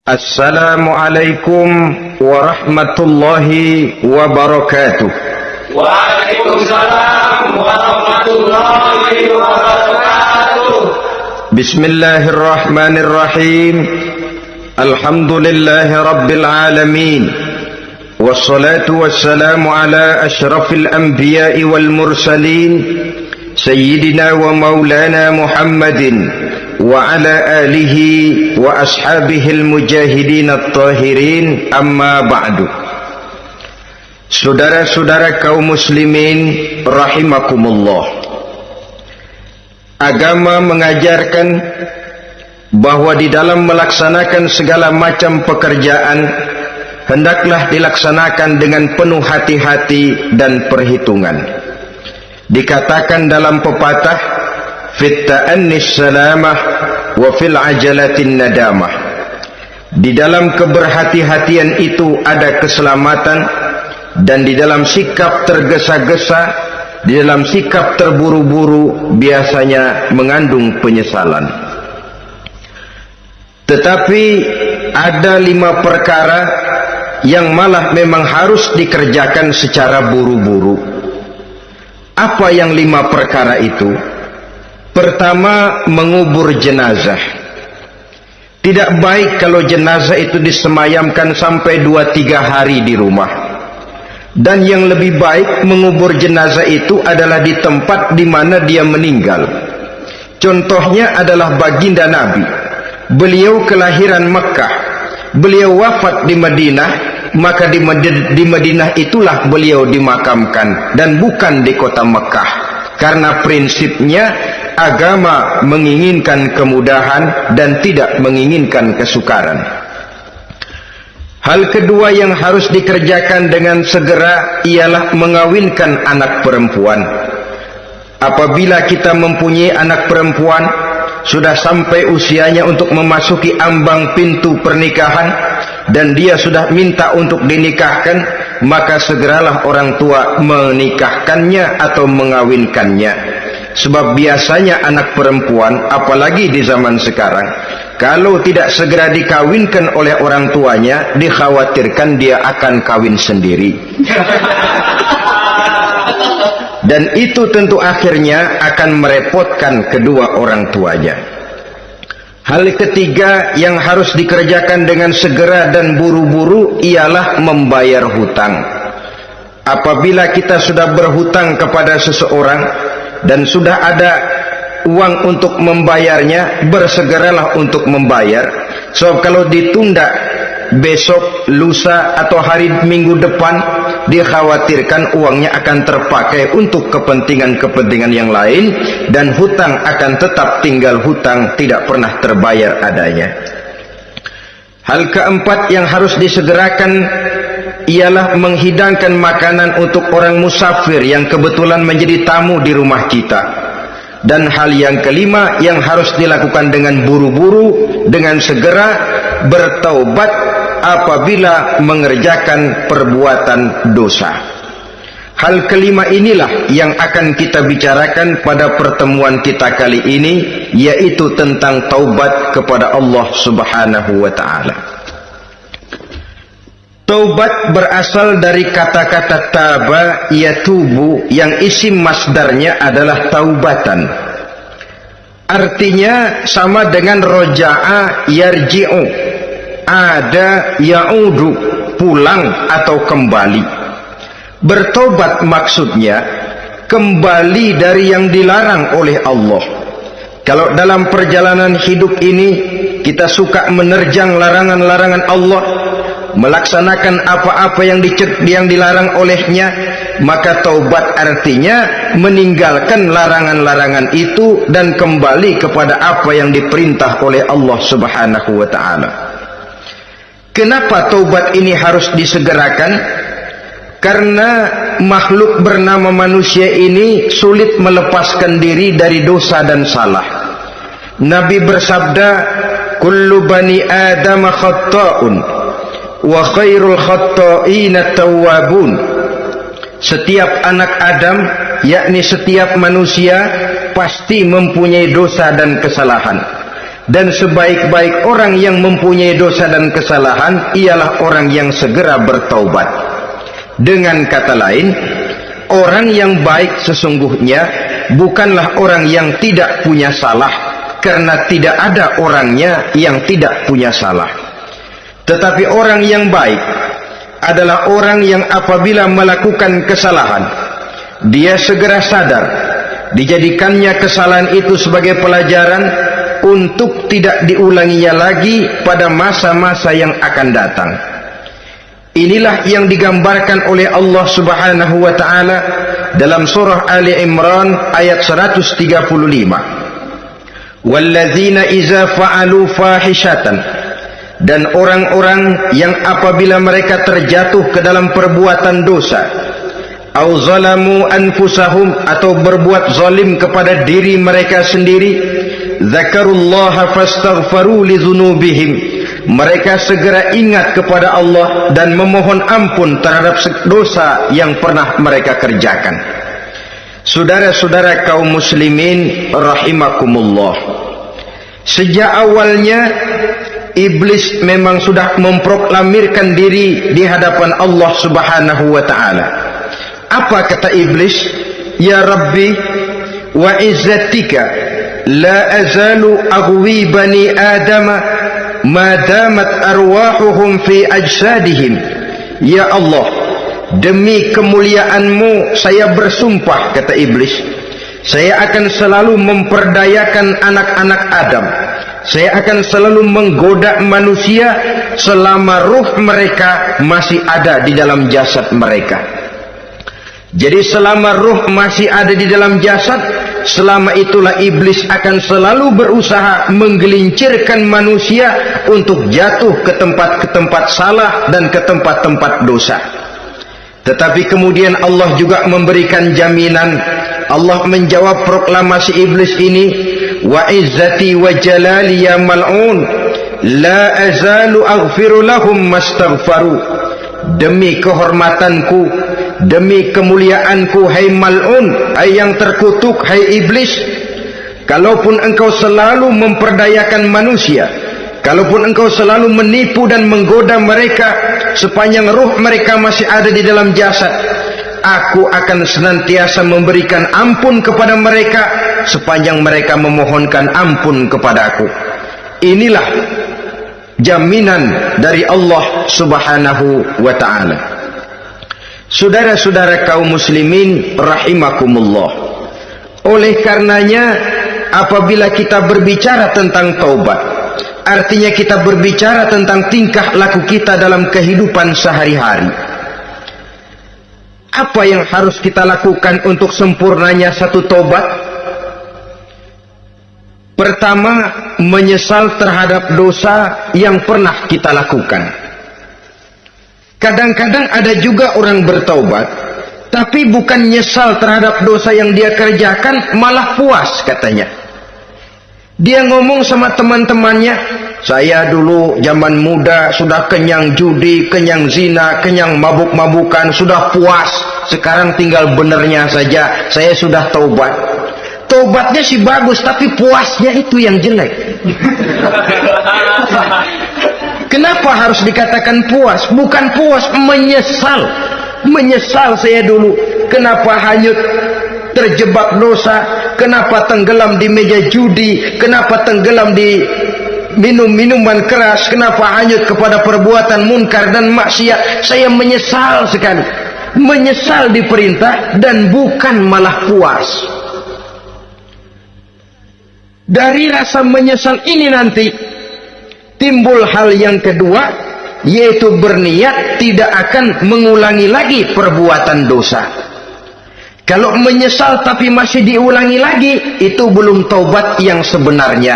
Assalamualaikum warahmatullahi wabarakatuh. Waalaikumsalam warahmatullahi wabarakatuh. Bismillahirrahmanirrahim. Alhamdulillahi rabbil alamin. Wassalatu wassalamu ala ashrafil anbiya'i wal mursalin, Sayyidina wa maulana Muhammadin wa ala alihi wa ashabihil mujahidin at-tahirin, amma ba'du. Saudara-saudara kaum muslimin rahimakumullah, agama mengajarkan bahwa di dalam melaksanakan segala macam pekerjaan hendaklah dilaksanakan dengan penuh hati-hati dan perhitungan. Dikatakan dalam pepatah, fit ta'annis salamah wa fil ajalatin nadamah. Di dalam keberhati-hatian itu ada keselamatan, dan di dalam sikap tergesa-gesa, di dalam sikap terburu-buru biasanya mengandung penyesalan. Tetapi ada 5 perkara yang malah memang harus dikerjakan secara buru-buru. Apa yang 5 perkara itu? Pertama, mengubur jenazah. Tidak baik kalau jenazah itu disemayamkan sampai 2-3 hari di rumah. Dan yang lebih baik mengubur jenazah itu adalah di tempat di mana dia meninggal. Contohnya adalah baginda Nabi. Beliau kelahiran Mekah. Beliau wafat di Madinah. Maka di Madinah itulah beliau dimakamkan, dan bukan di kota Mekah. Karena prinsipnya agama menginginkan kemudahan dan tidak menginginkan kesukaran. Hal kedua yang harus dikerjakan dengan segera ialah mengawinkan anak perempuan. Apabila kita mempunyai anak perempuan, sudah sampai usianya untuk memasuki ambang pintu pernikahan, dan dia sudah minta untuk dinikahkan, maka segeralah orang tua menikahkannya atau mengawinkannya. Sebab biasanya anak perempuan, apalagi di zaman sekarang, kalau tidak segera dikawinkan oleh orang tuanya, dikhawatirkan dia akan kawin sendiri. Dan itu tentu akhirnya akan merepotkan kedua orang tuanya. Hal ketiga yang harus dikerjakan dengan segera dan buru-buru ialah membayar hutang. Apabila kita sudah berhutang kepada seseorang dan sudah ada uang untuk membayarnya, bersegeralah untuk membayar. So kalau ditunda besok, lusa, atau hari minggu depan, dikhawatirkan uangnya akan terpakai untuk kepentingan-kepentingan yang lain, dan hutang akan tetap tinggal hutang, tidak pernah terbayar adanya. Hal keempat yang harus disegerakan ialah menghidangkan makanan untuk orang musafir yang kebetulan menjadi tamu di rumah kita. Dan hal yang kelima yang harus dilakukan dengan buru-buru, dengan segera bertaubat apabila mengerjakan perbuatan dosa. Hal kelima inilah yang akan kita bicarakan pada pertemuan kita kali ini, yaitu tentang taubat kepada Allah Subhanahu wa ta'ala. Taubat berasal dari kata-kata taba yatubu, yang isim masdarnya adalah taubatan. Artinya sama dengan roja'a yarji'u, ada ya'udu, pulang atau kembali. Bertobat maksudnya kembali dari yang dilarang oleh Allah. Kalau dalam perjalanan hidup ini kita suka menerjang larangan-larangan Allah, melaksanakan apa-apa yang dilarang olehnya, maka taubat artinya meninggalkan larangan-larangan itu dan kembali kepada apa yang diperintah oleh Allah Subhanahu wa ta'ala. Kenapa taubat ini harus disegerakan? Karena makhluk bernama manusia ini sulit melepaskan diri dari dosa dan salah. Nabi bersabda, kullu bani adam khatta'un wa khairul khatta'ina tawwabun. Setiap anak Adam, yakni setiap manusia, pasti mempunyai dosa dan kesalahan. Dan sebaik-baik orang yang mempunyai dosa dan kesalahan ialah orang yang segera bertaubat. Dengan kata lain, orang yang baik sesungguhnya bukanlah orang yang tidak punya salah, karena tidak ada orangnya yang tidak punya salah. Tetapi orang yang baik adalah orang yang apabila melakukan kesalahan, dia segera sadar, dijadikannya kesalahan itu sebagai pelajaran untuk tidak diulanginya lagi pada masa-masa yang akan datang. Inilah yang digambarkan oleh Allah Subhanahu wa taala dalam surah Ali Imran ayat 135. Walladzina iza fa'alu fahishatan, dan orang-orang yang apabila mereka terjatuh ke dalam perbuatan dosa, au zalamu anfusahum, atau berbuat zalim kepada diri mereka sendiri, zakarullaha fastaghfaru lidzunubihim, mereka segera ingat kepada Allah dan memohon ampun terhadap dosa yang pernah mereka kerjakan. Saudara-saudara kaum muslimin rahimakumullah, sejak awalnya iblis memang sudah memproklamirkan diri di hadapan Allah Subhanahu wa taala. Apa kata iblis? Ya Rabbi wa izzatika la azalu aghwi bani adama ma damat arwahuhum fi ajsadihim. Ya Allah, demi kemuliaan-Mu saya bersumpah, kata iblis, saya akan selalu memperdayakan anak-anak Adam, saya akan selalu menggoda manusia selama ruh mereka masih ada di dalam jasad mereka. Jadi selama ruh masih ada di dalam jasad, selama itulah iblis akan selalu berusaha menggelincirkan manusia untuk jatuh ke tempat salah dan ke tempat-tempat dosa. Tetapi kemudian Allah juga memberikan jaminan. Allah menjawab proklamasi iblis ini, wa izzati wa jalali ya mal'un la azalu aghfiru lahum mastaghfaru. Demi kehormatanku, demi kemuliaanku, hai mal'un, hai yang terkutuk, hai iblis, kalaupun engkau selalu memperdayakan manusia, kalaupun engkau selalu menipu dan menggoda mereka sepanjang ruh mereka masih ada di dalam jasad, aku akan senantiasa memberikan ampun kepada mereka sepanjang mereka memohonkan ampun kepadaku. Inilah jaminan dari Allah Subhanahu wa ta'ala. Saudara-saudara kaum muslimin rahimakumullah, oleh karenanya apabila kita berbicara tentang taubat, artinya kita berbicara tentang tingkah laku kita dalam kehidupan sehari-hari. Apa yang harus kita lakukan untuk sempurnanya satu taubat? Pertama, menyesal terhadap dosa yang pernah kita lakukan. Kadang-kadang ada juga orang bertaubat, tapi bukan nyesal terhadap dosa yang dia kerjakan, malah puas katanya. Dia ngomong sama teman-temannya, saya dulu zaman muda sudah kenyang judi, kenyang zina, kenyang mabuk-mabukan, sudah puas. Sekarang tinggal benernya saja, saya sudah taubat. Taubatnya sih bagus, tapi puasnya itu yang jelek. Kenapa harus dikatakan puas? Bukan puas, menyesal. Menyesal saya dulu. Kenapa hanyut terjebak dosa? Kenapa tenggelam di meja judi? Kenapa tenggelam di minum-minuman keras? Kenapa hanyut kepada perbuatan munkar dan maksiat? Saya menyesal sekali. Menyesal diperintah dan bukan malah puas. Dari rasa menyesal ini nanti timbul hal yang kedua, yaitu berniat tidak akan mengulangi lagi perbuatan dosa. Kalau menyesal tapi masih diulangi lagi, itu belum taubat yang sebenarnya.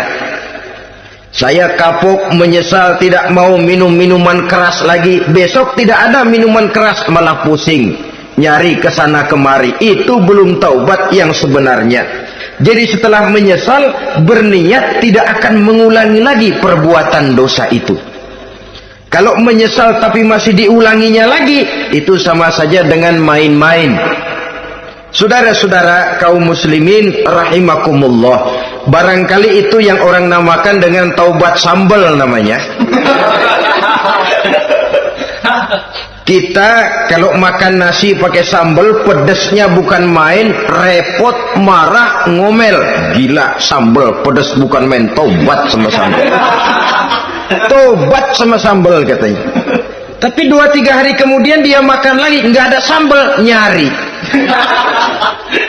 Saya kapok, menyesal, tidak mau minum minuman keras lagi. Besok tidak ada minuman keras, malah pusing, nyari kesana kemari. Itu belum taubat yang sebenarnya. Jadi setelah menyesal, berniat tidak akan mengulangi lagi perbuatan dosa itu. Kalau menyesal tapi masih diulanginya lagi, itu sama saja dengan main-main. Saudara-saudara kaum muslimin rahimakumullah, Barangkali itu yang orang namakan dengan taubat sambal namanya. Kita kalau makan nasi pakai sambal, pedesnya bukan main, repot, marah, ngomel. Gila, sambal pedes bukan main, taubat sama sambal. Taubat sama sambal katanya. Tapi 2-3 hari kemudian dia makan lagi, nggak ada sambal, nyari.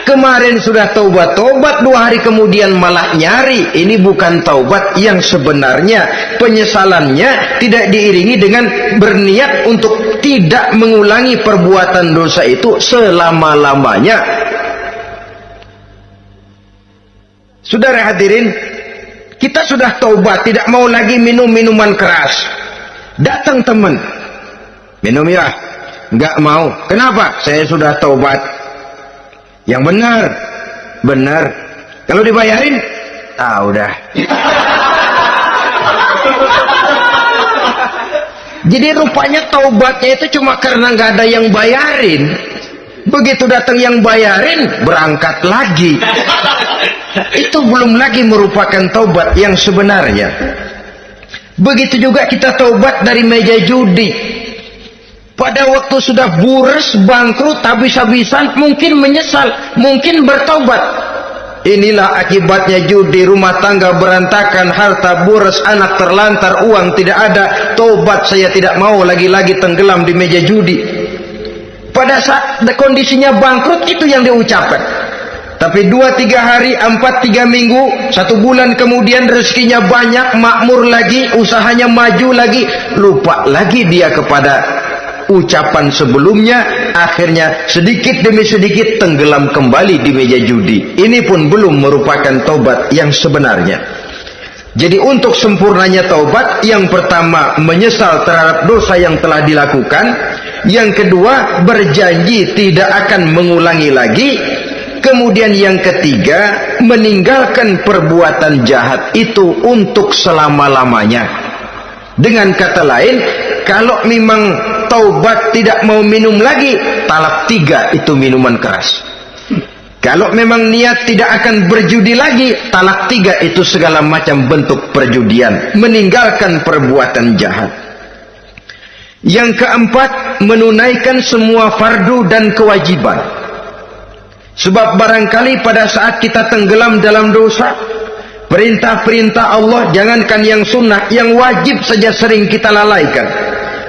Kemarin sudah taubat, 2 hari kemudian malah nyari. Ini bukan taubat yang sebenarnya. Penyesalannya tidak diiringi dengan berniat untuk tidak mengulangi perbuatan dosa itu selama-lamanya. Saudara hadirin, kita sudah taubat, tidak mau lagi minum minuman keras. Datang teman, minum ya, nggak mau. Kenapa? Saya sudah taubat. Yang benar. Kalau dibayarin, udah. Jadi rupanya taubatnya itu cuma karena nggak ada yang bayarin. Begitu datang yang bayarin, berangkat lagi. Itu belum lagi merupakan taubat yang sebenarnya. Begitu juga kita taubat dari meja judi. Pada waktu sudah bures, bangkrut, habis-habisan, mungkin menyesal, mungkin bertaubat. Inilah akibatnya judi, rumah tangga berantakan, harta bures, anak terlantar, uang tidak ada. Taubat, saya tidak mau lagi-lagi tenggelam di meja judi. Pada saat kondisinya bangkrut, itu yang diucapkan. Tapi 2-3 hari, 4-3 minggu, 1 bulan kemudian rezekinya banyak, makmur lagi, usahanya maju lagi, lupa lagi dia kepada ucapan sebelumnya, akhirnya sedikit demi sedikit tenggelam kembali di meja judi. Ini pun belum merupakan taubat yang sebenarnya. Jadi untuk sempurnanya taubat, yang pertama menyesal terhadap dosa yang telah dilakukan, yang kedua berjanji tidak akan mengulangi lagi, kemudian yang ketiga meninggalkan perbuatan jahat itu untuk selama-lamanya. Dengan kata lain, kalau memang taubat tidak mau minum lagi, talak 3 itu minuman keras. Kalau memang niat tidak akan berjudi lagi, talak 3 itu segala macam bentuk perjudian, meninggalkan perbuatan jahat. Yang keempat, menunaikan semua fardu dan kewajiban. Sebab barangkali pada saat kita tenggelam dalam dosa, perintah-perintah Allah, jangankan yang sunnah, yang wajib saja sering kita lalaikan.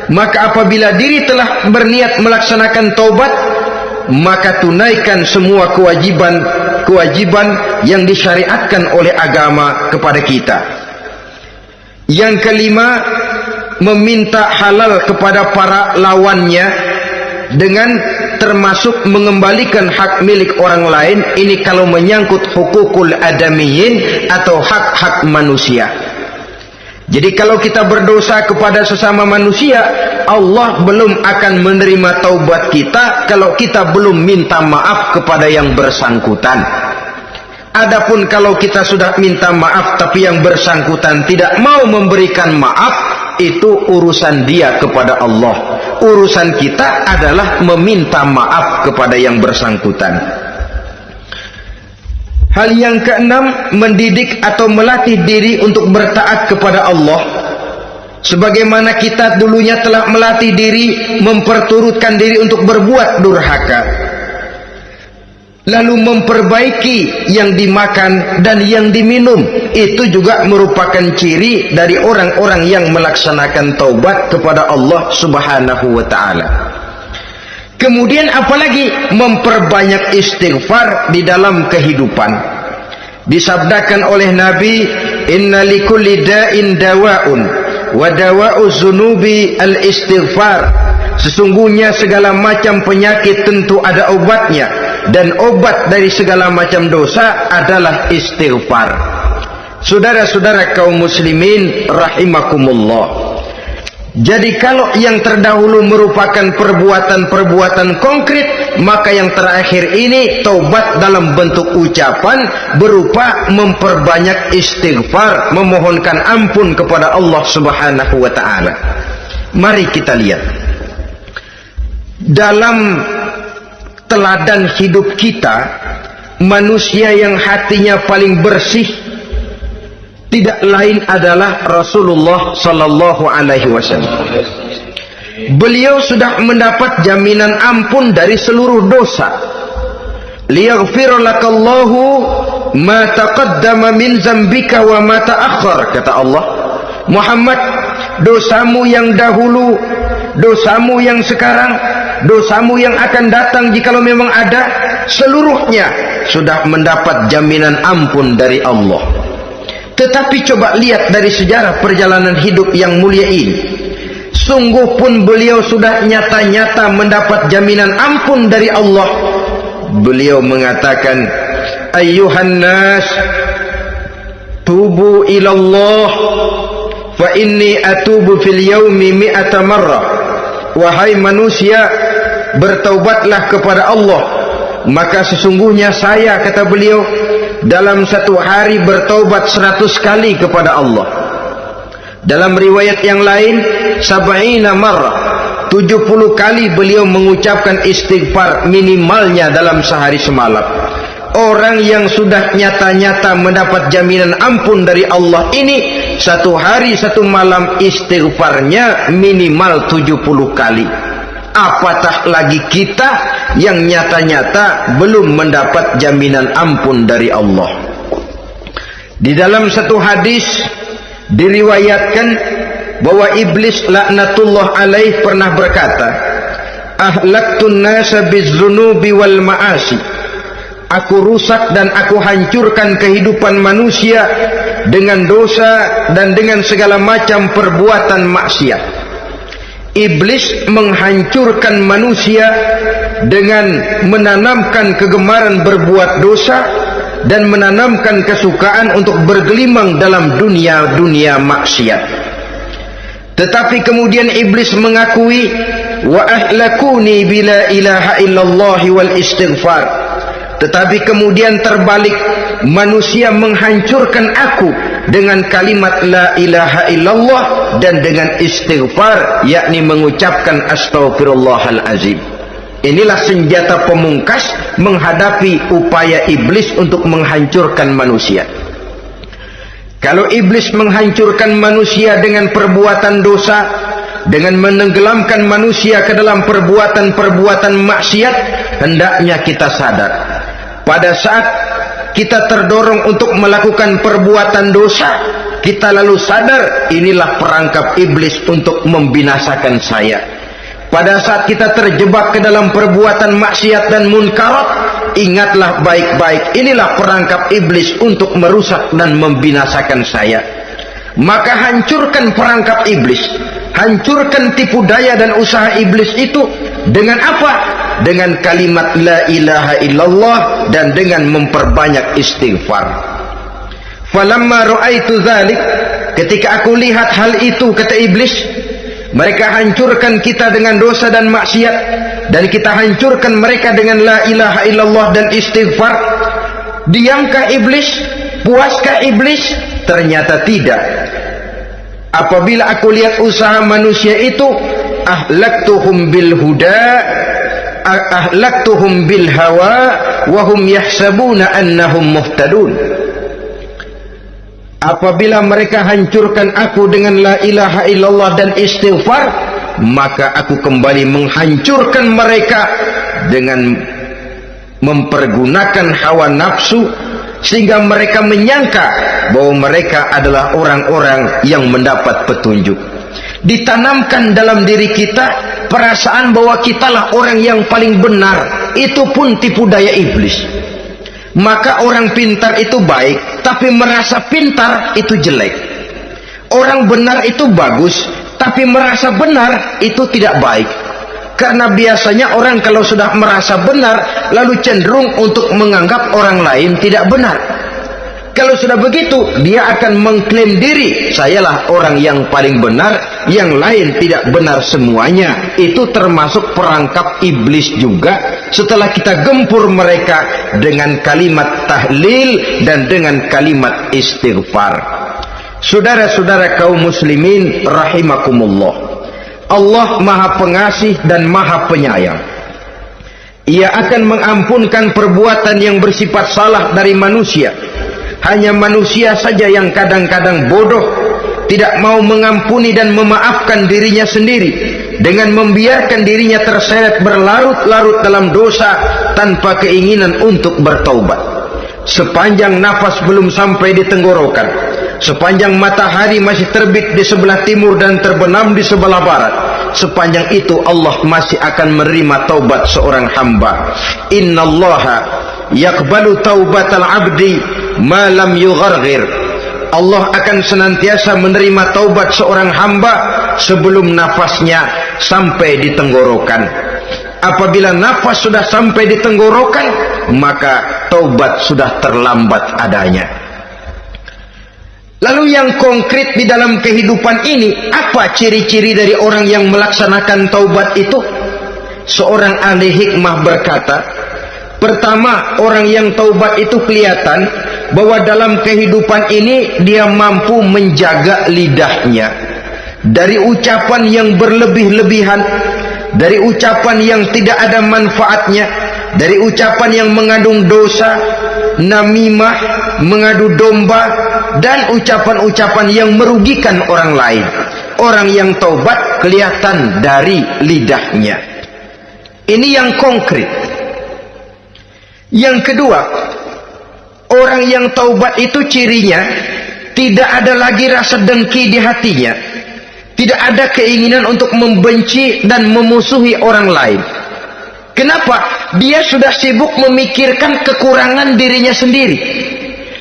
Maka apabila diri telah berniat melaksanakan taubat, maka tunaikan semua kewajiban yang disyariatkan oleh agama kepada kita. Yang kelima, meminta halal kepada para lawannya dengan termasuk mengembalikan hak milik orang lain. Ini kalau menyangkut hukukul adamiyin atau hak-hak manusia. Jadi kalau kita berdosa kepada sesama manusia, Allah belum akan menerima taubat kita kalau kita belum minta maaf kepada yang bersangkutan. Adapun kalau kita sudah minta maaf tapi yang bersangkutan tidak mau memberikan maaf, itu urusan dia kepada Allah. Urusan kita adalah meminta maaf kepada yang bersangkutan. Hal yang keenam, mendidik atau melatih diri untuk bertaat kepada Allah. Sebagaimana kita dulunya telah melatih diri, memperturutkan diri untuk berbuat durhaka. Lalu memperbaiki yang dimakan dan yang diminum. Itu juga merupakan ciri dari orang-orang yang melaksanakan taubat kepada Allah Subhanahu wa ta'ala. Kemudian apalagi memperbanyak istighfar di dalam kehidupan. Disabdakan oleh Nabi, inna likulli da'in dawa'un wa dawa'u zunubi al-istighfar. Sesungguhnya segala macam penyakit tentu ada obatnya, dan obat dari segala macam dosa adalah istighfar. Saudara-saudara kaum muslimin rahimakumullah. Jadi kalau yang terdahulu merupakan perbuatan-perbuatan konkret, maka yang terakhir ini taubat dalam bentuk ucapan berupa memperbanyak istighfar, memohonkan ampun kepada Allah Subhanahu wa ta'ala. Mari kita lihat dalam teladan hidup kita, manusia yang hatinya paling bersih, tidak lain adalah Rasulullah sallallahu alaihi wasallam. Beliau sudah mendapat jaminan ampun dari seluruh dosa. Liyaghfir lakallahu ma taqaddama min zambika wa ma ta'akhkhar, kata Allah. Muhammad, dosamu yang dahulu, dosamu yang sekarang, dosamu yang akan datang jikalau memang ada, seluruhnya sudah mendapat jaminan ampun dari Allah. Tetapi coba lihat dari sejarah perjalanan hidup yang mulia ini, sungguh pun beliau sudah nyata-nyata mendapat jaminan ampun dari Allah. Beliau mengatakan, ayyuhan nas, tubu ilallah, fa inni atubu fil yaumi mi'ata marrah. Wahai manusia, bertaubatlah kepada Allah, maka sesungguhnya saya, kata beliau, dalam satu hari bertaubat 100 kali kepada Allah. Dalam riwayat yang lain, sab'ina marrah, 70 kali beliau mengucapkan istighfar minimalnya dalam sehari semalam. Orang yang sudah nyata-nyata mendapat jaminan ampun dari Allah ini, satu hari satu malam istighfarnya minimal 70 kali. Apatah lagi kita yang nyata-nyata belum mendapat jaminan ampun dari Allah. Di dalam satu hadis diriwayatkan bahwa iblis laknatullah alaih pernah berkata, ahlaktun nasa bizzunubi wal ma'asi. Aku rusak dan aku hancurkan kehidupan manusia dengan dosa dan dengan segala macam perbuatan maksiat. Iblis menghancurkan manusia dengan menanamkan kegemaran berbuat dosa dan menanamkan kesukaan untuk bergelimang dalam dunia maksiat. Tetapi kemudian iblis mengakui, wa ahlakuni bila ilaha illallah wal istighfar. Tetapi kemudian terbalik, manusia menghancurkan aku dengan kalimat la ilaha illallah dan dengan istighfar, yakni mengucapkan astaghfirullahalazim. Inilah senjata pemungkas menghadapi upaya iblis untuk menghancurkan manusia. Kalau iblis menghancurkan manusia dengan perbuatan dosa, dengan menenggelamkan manusia ke dalam perbuatan-perbuatan maksiat, hendaknya kita sadar, pada saat kita terdorong untuk melakukan perbuatan dosa, kita lalu sadar inilah perangkap iblis untuk membinasakan saya. Pada saat kita terjebak ke dalam perbuatan maksiat dan munkarat, ingatlah baik-baik, inilah perangkap iblis untuk merusak dan membinasakan saya. Maka hancurkan perangkap iblis, hancurkan tipu daya dan usaha iblis itu dengan apa? Dengan kalimat la ilaha illallah dan dengan memperbanyak istighfar. Falamma ra'aitu dzalik, ketika aku lihat hal itu, kata iblis, mereka hancurkan kita dengan dosa dan maksiat, dan kita hancurkan mereka dengan la ilaha illallah dan istighfar. Diamkah iblis? Puaskah iblis? Ternyata tidak. Apabila aku lihat usaha manusia itu, ahlaktuhum bil huda, ahlaktuhum bil hawa, wa hum yahsabuna annahum muhtadun. Apabila mereka hancurkan aku dengan la ilaha illallah dan istighfar, maka aku kembali menghancurkan mereka dengan mempergunakan hawa nafsu, sehingga mereka menyangka bahwa mereka adalah orang-orang yang mendapat petunjuk. Ditanamkan dalam diri kita perasaan bahwa kitalah orang yang paling benar, itu pun tipu daya iblis. Maka orang pintar itu baik, tapi merasa pintar itu jelek. Orang benar itu bagus, tapi merasa benar itu tidak baik. Karena biasanya orang kalau sudah merasa benar, lalu cenderung untuk menganggap orang lain tidak benar. Kalau sudah begitu, dia akan mengklaim diri, sayalah orang yang paling benar, yang lain tidak benar semuanya. Itu termasuk perangkap iblis juga, setelah kita gempur mereka dengan kalimat tahlil dan dengan kalimat istighfar. Saudara-saudara kaum muslimin rahimakumullah, Allah Maha Pengasih dan Maha Penyayang. Ia akan mengampunkan perbuatan yang bersifat salah dari manusia Hanya manusia saja yang kadang-kadang bodoh, tidak mau mengampuni dan memaafkan dirinya sendiri dengan membiarkan dirinya terseret berlarut-larut dalam dosa tanpa keinginan untuk bertaubat. Sepanjang nafas belum sampai di tenggorokan, sepanjang matahari masih terbit di sebelah timur dan terbenam di sebelah barat, sepanjang itu Allah masih akan menerima taubat seorang hamba. Innallaha yaqbalu taubatal abdi ma lam yugharghir. Allah akan senantiasa menerima taubat seorang hamba sebelum nafasnya sampai di tenggorokan. Apabila nafas sudah sampai di tenggorokan, maka taubat sudah terlambat adanya. Lalu yang konkret di dalam kehidupan ini, apa ciri-ciri dari orang yang melaksanakan taubat itu? Seorang ahli hikmah berkata, pertama, orang yang taubat itu kelihatan bahwa dalam kehidupan ini dia mampu menjaga lidahnya dari ucapan yang berlebih-lebihan, dari ucapan yang tidak ada manfaatnya, dari ucapan yang mengandung dosa, namimah, mengadu domba, dan ucapan-ucapan yang merugikan orang lain. Orang yang taubat kelihatan dari lidahnya. Ini yang konkret. Yang kedua, orang yang taubat itu cirinya tidak ada lagi rasa dengki di hatinya, tidak ada keinginan untuk membenci dan memusuhi orang lain. Kenapa? Dia sudah sibuk memikirkan kekurangan dirinya sendiri,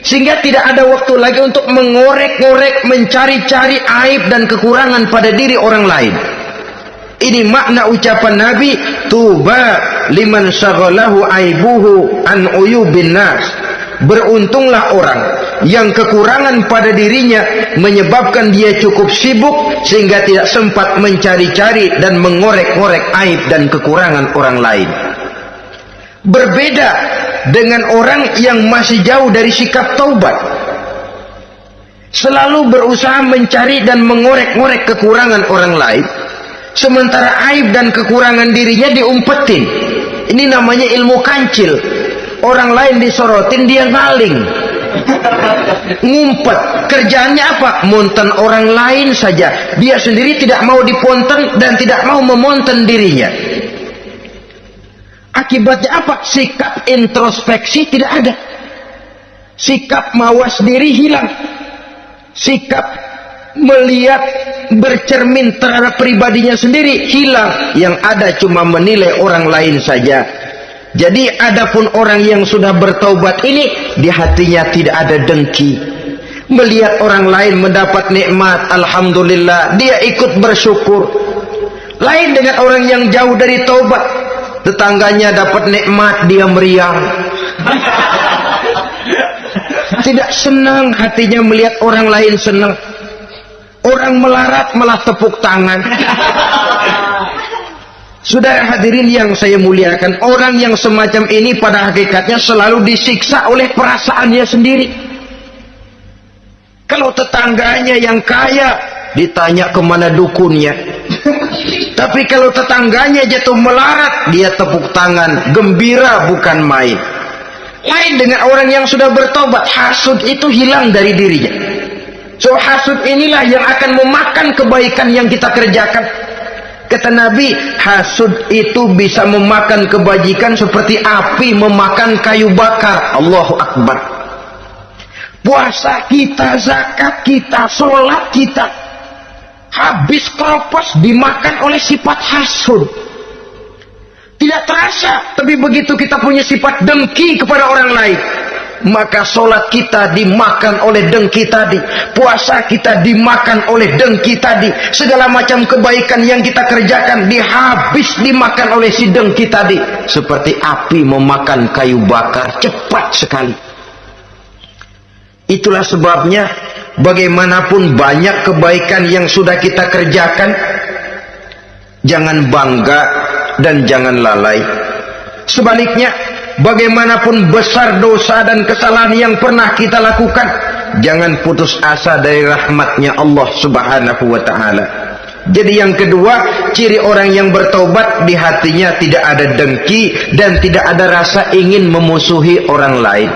sehingga tidak ada waktu lagi untuk mengorek-ngorek, mencari-cari aib dan kekurangan pada diri orang lain. Ini makna ucapan Nabi, tuba liman syaghalahu aibuhu an uyubin nas. Beruntunglah orang yang kekurangan pada dirinya menyebabkan dia cukup sibuk sehingga tidak sempat mencari-cari dan mengorek-ngorek aib dan kekurangan orang lain. Berbeda dengan orang yang masih jauh dari sikap taubat, selalu berusaha mencari dan mengorek-ngorek kekurangan orang lain, sementara aib dan kekurangan dirinya diumpetin. Ini namanya ilmu kancil. Orang lain disorotin, dia ngaling, ngumpet. Kerjaannya apa? Monten orang lain saja. Dia sendiri tidak mau diponten dan tidak mau memonten dirinya. Akibatnya apa? Sikap introspeksi tidak ada. Sikap mawas diri hilang. Sikap melihat, bercermin terhadap pribadinya sendiri hilang. Yang ada cuma menilai orang lain saja. Jadi adapun orang yang sudah bertaubat ini, di hatinya tidak ada dengki. Melihat orang lain mendapat nikmat, alhamdulillah, dia ikut bersyukur. Lain dengan orang yang jauh dari taubat, tetangganya dapat nikmat, dia meriang. Tidak senang hatinya melihat orang lain senang. Orang melarat malah tepuk tangan. Saudara hadirin yang saya muliakan, orang yang semacam ini pada hakikatnya selalu disiksa oleh perasaannya sendiri. Kalau tetangganya yang kaya, ditanya kemana dukunnya. Tapi kalau tetangganya jatuh melarat, dia tepuk tangan, gembira bukan main. Lain dengan orang yang sudah bertobat, hasud itu hilang dari dirinya. So hasud inilah yang akan memakan kebaikan yang kita kerjakan. Kata Nabi, hasud itu bisa memakan kebajikan seperti api memakan kayu bakar. Allahu Akbar. Puasa kita, zakat kita, sholat kita, habis kropos dimakan oleh sifat hasud. Tidak terasa, tapi begitu kita punya sifat dengki kepada orang lain, maka sholat kita dimakan oleh dengki tadi, puasa kita dimakan oleh dengki tadi, segala macam kebaikan yang kita kerjakan dimakan oleh si dengki tadi, seperti api memakan kayu bakar, cepat sekali. Itulah sebabnya bagaimanapun banyak kebaikan yang sudah kita kerjakan, jangan bangga dan jangan lalai. Sebaliknya, bagaimanapun besar dosa dan kesalahan yang pernah kita lakukan, jangan putus asa dari rahmatnya Allah Subhanahu wa ta'ala. Jadi yang kedua, ciri orang yang bertaubat, di hatinya tidak ada dengki dan tidak ada rasa ingin memusuhi orang lain.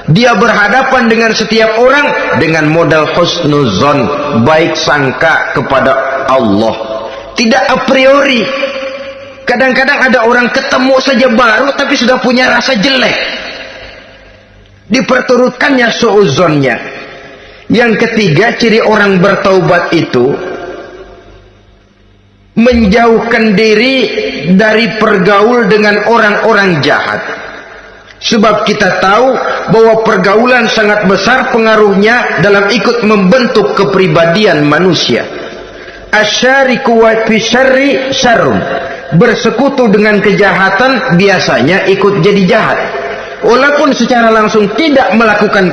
Dia berhadapan dengan setiap orang dengan modal husnuzon, baik sangka kepada Allah, tidak a priori. Kadang-kadang ada orang ketemu saja baru tapi sudah punya rasa jelek, diperturutkannya suuzonnya. Yang ketiga, ciri orang bertaubat itu menjauhkan diri dari pergaul dengan orang-orang jahat. Sebab kita tahu bahwa pergaulan sangat besar pengaruhnya dalam ikut membentuk kepribadian manusia. Asyariku wa fi syarri syarrun. Bersekutu dengan kejahatan biasanya ikut jadi jahat. Walaupun secara langsung tidak melakukan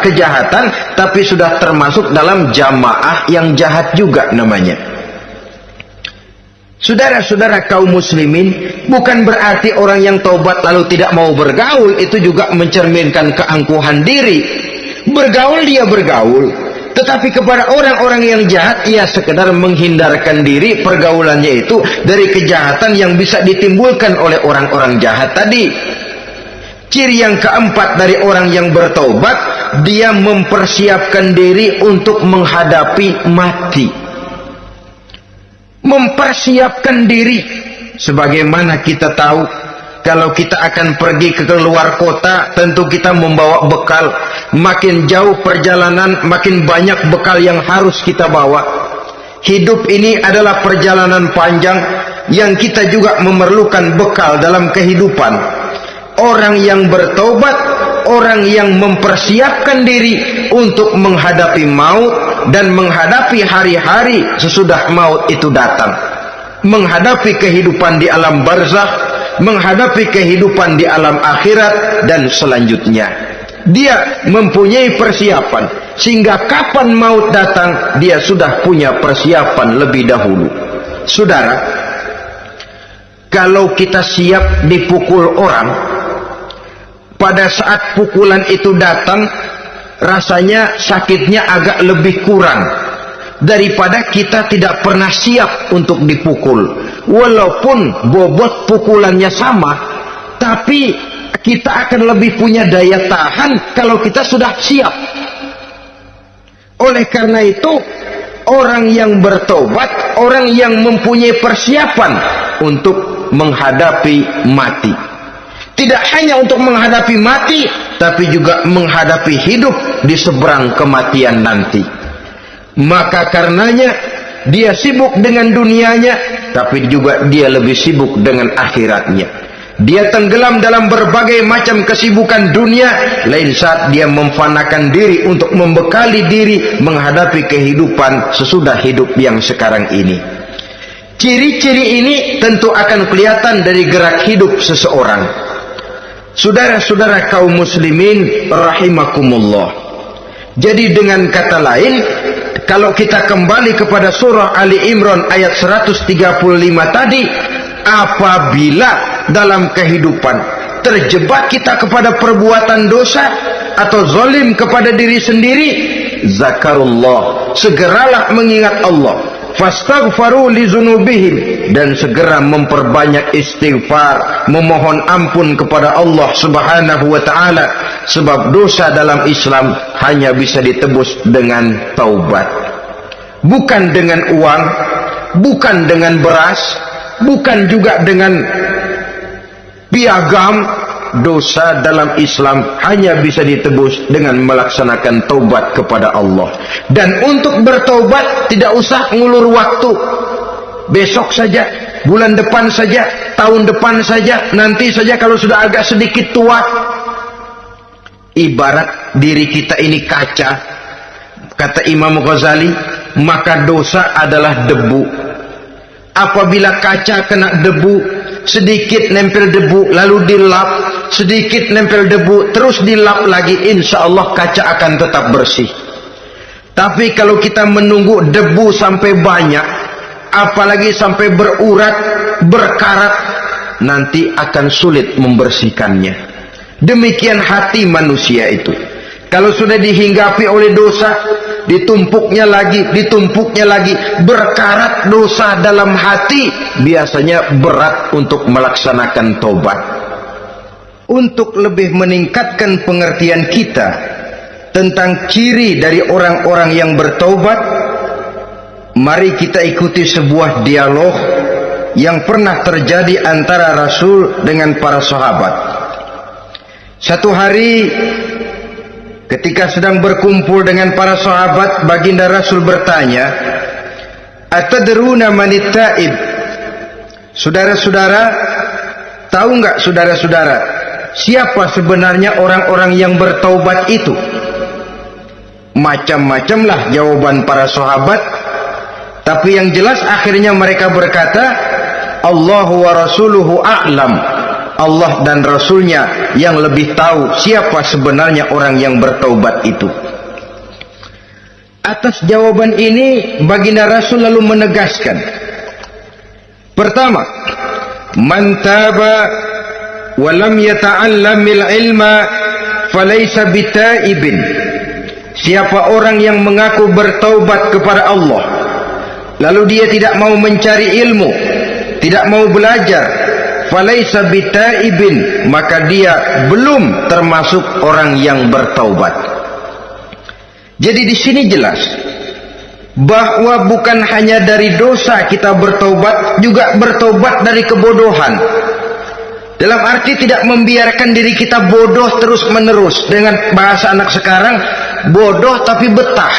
kejahatan, tapi sudah termasuk dalam jamaah yang jahat juga namanya. Saudara-saudara kaum muslimin, bukan berarti orang yang taubat lalu tidak mau bergaul itu juga mencerminkan keangkuhan diri. Bergaul dia bergaul, tetapi kepada orang-orang yang jahat ia sekedar menghindarkan diri pergaulannya itu dari kejahatan yang bisa ditimbulkan oleh orang-orang jahat tadi. Ciri yang keempat dari orang yang bertaubat, dia mempersiapkan diri untuk menghadapi mati. Mempersiapkan diri, sebagaimana kita tahu kalau kita akan pergi ke luar kota, tentu kita membawa bekal. Makin jauh perjalanan, makin banyak bekal yang harus kita bawa. Hidup ini adalah perjalanan panjang yang kita juga memerlukan bekal dalam kehidupan. Orang yang bertaubat, orang yang mempersiapkan diri untuk menghadapi maut dan menghadapi hari-hari sesudah maut itu datang, menghadapi kehidupan di alam barzakh, menghadapi kehidupan di alam akhirat dan selanjutnya. Dia mempunyai persiapan sehingga kapan maut datang dia sudah punya persiapan lebih dahulu. Saudara, kalau kita siap dipukul orang, pada saat pukulan itu datang rasanya sakitnya agak lebih kurang daripada kita tidak pernah siap untuk dipukul. Walaupun bobot pukulannya sama, tapi kita akan lebih punya daya tahan kalau kita sudah siap. Oleh karena itu, orang yang bertobat, orang yang mempunyai persiapan untuk menghadapi mati. Tidak hanya untuk menghadapi mati, tapi juga menghadapi hidup di seberang kematian nanti. Maka karenanya dia sibuk dengan dunianya, tapi juga dia lebih sibuk dengan akhiratnya. Dia tenggelam dalam berbagai macam kesibukan dunia, lain saat dia memfanakan diri untuk membekali diri menghadapi kehidupan sesudah hidup yang sekarang ini. Ciri-ciri ini tentu akan kelihatan dari gerak hidup seseorang. Saudara-saudara kaum muslimin rahimakumullah. Jadi dengan kata lain, kalau kita kembali kepada surah Ali Imran ayat 135 tadi, apabila dalam kehidupan terjebak kita kepada perbuatan dosa atau zalim kepada diri sendiri, zakarullah, segeralah mengingat Allah. Fastaghfaru li dzunubihim, dan segera memperbanyak istighfar, memohon ampun kepada Allah Subhanahu wa taala, sebab dosa dalam Islam hanya bisa ditebus dengan taubat. Bukan dengan uang, bukan dengan beras, bukan juga dengan piagam. Dosa dalam Islam hanya bisa ditebus dengan melaksanakan taubat kepada Allah. Dan untuk bertaubat tidak usah ngulur waktu. Besok saja, bulan depan saja, tahun depan saja, nanti saja kalau sudah agak sedikit tua. Ibarat diri kita ini kaca, kata Imam Ghazali, maka dosa adalah debu. Apabila kaca kena debu, sedikit nempel debu lalu dilap, sedikit nempel debu terus dilap lagi, insya Allah kaca akan tetap bersih. Tapi kalau kita menunggu debu sampai banyak, apalagi sampai berurat, berkarat, nanti akan sulit membersihkannya. Demikian hati manusia itu. Kalau sudah dihinggapi oleh dosa, ditumpuknya lagi, berkarat dosa dalam hati, biasanya berat untuk melaksanakan tobat. untuk lebih meningkatkan pengertian kita tentang ciri dari orang-orang yang bertaubat, mari kita ikuti sebuah dialog yang pernah terjadi antara Rasul dengan para sahabat. Satu hari ketika sedang berkumpul dengan para sahabat, baginda Rasul bertanya, "Atadruna manit taib?" Saudara-saudara, tahu enggak saudara-saudara, siapa sebenarnya orang-orang yang bertaubat itu? Macam-macamlah jawaban para sahabat, tapi yang jelas akhirnya mereka berkata, Allahu wa rasuluhu a'lam. Allah dan Rasulnya yang lebih tahu siapa sebenarnya orang yang bertaubat itu. Atas jawaban ini baginda Rasul lalu menegaskan, pertama, man taba wa lam yata'allamil ilma falaysa bitaibin. Siapa orang yang mengaku bertaubat kepada Allah lalu dia tidak mau mencari ilmu, tidak mau belajar, falaysa bitaibin, maka dia belum termasuk orang yang bertaubat. Jadi di sini jelas bahwa bukan hanya dari dosa kita bertaubat, juga bertaubat dari kebodohan. Dalam arti tidak membiarkan diri kita bodoh terus menerus. Dengan bahasa anak sekarang, bodoh tapi betah.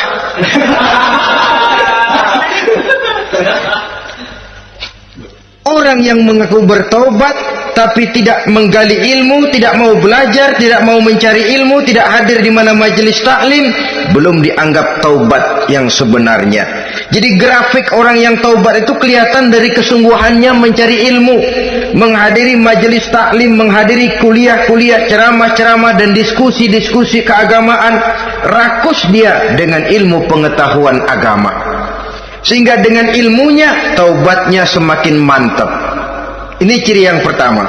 Orang yang mengaku bertaubat tapi tidak menggali ilmu, tidak mau belajar, tidak mau mencari ilmu, tidak hadir di mana majelis taklim, belum dianggap taubat yang sebenarnya. Jadi grafik orang yang taubat itu kelihatan dari kesungguhannya mencari ilmu, menghadiri majelis taklim, menghadiri kuliah-kuliah, ceramah-ceramah dan diskusi-diskusi keagamaan. Rakus dia dengan ilmu pengetahuan agama, sehingga dengan ilmunya taubatnya semakin mantap. Ini ciri yang pertama.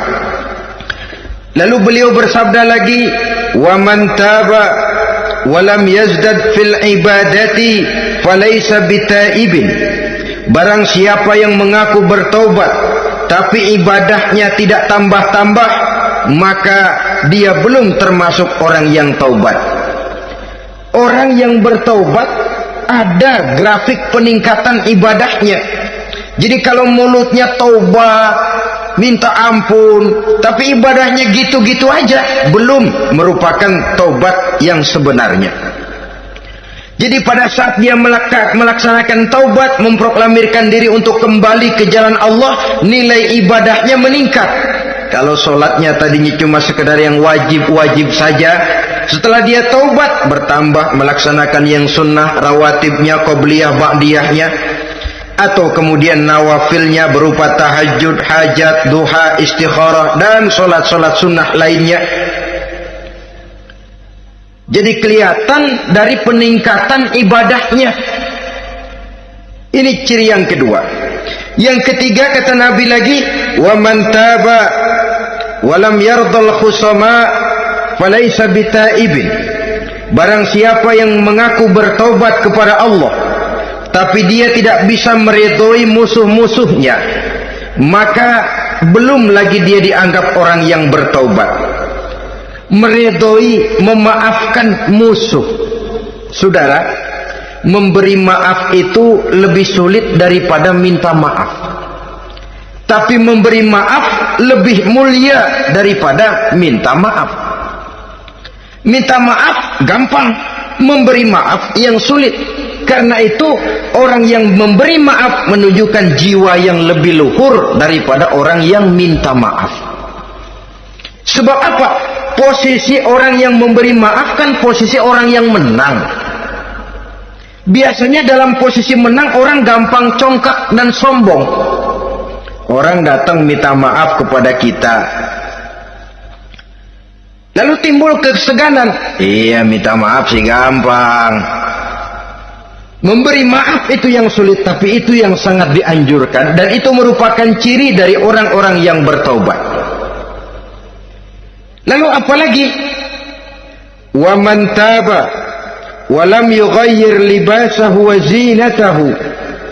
Lalu beliau bersabda lagi, wa man taba wa lam yazdad fil ibadati falaysa bitaibin. Barang siapa yang mengaku bertaubat tapi ibadahnya tidak tambah-tambah, maka dia belum termasuk orang yang taubat. Orang yang bertaubat ada grafik peningkatan ibadahnya. Jadi kalau mulutnya taubat, minta ampun, tapi ibadahnya gitu-gitu aja, belum merupakan taubat yang sebenarnya. Jadi pada saat dia melaksanakan taubat, memproklamirkan diri untuk kembali ke jalan Allah, nilai ibadahnya meningkat. Kalau sholatnya tadinya cuma sekedar yang wajib-wajib saja, setelah dia taubat bertambah melaksanakan yang sunnah, rawatibnya, qobliyah, ba'diyahnya, atau kemudian nawafilnya berupa tahajud, hajat, duha, istikharah, dan solat-solat sunnah lainnya. Jadi kelihatan dari peningkatan ibadahnya. Ini ciri yang kedua. Yang ketiga kata Nabi lagi, wa man taba wa lam yardal khusama falaysa bitaibin. Barang siapa yang mengaku bertaubat kepada Allah tapi dia tidak bisa meridhoi musuh-musuhnya, maka belum lagi dia dianggap orang yang bertaubat. Meridhoi, memaafkan musuh. Saudara, memberi maaf itu lebih sulit daripada minta maaf. Tapi memberi maaf lebih mulia daripada minta maaf. Minta maaf gampang, memberi maaf yang sulit. Karena itu orang yang memberi maaf menunjukkan jiwa yang lebih luhur daripada orang yang minta maaf. Sebab apa? Posisi orang yang memberi maaf kan posisi orang yang menang. Biasanya dalam posisi menang orang gampang congkak dan sombong. Orang datang minta maaf kepada kita, lalu timbul keseganan. Iya, minta maaf sih gampang. Memberi maaf itu yang sulit, tapi itu yang sangat dianjurkan, dan itu merupakan ciri dari orang-orang yang bertaubat. Lalu apalagi? Wa man taba wa lam yughayyir libasahu wa zinatahu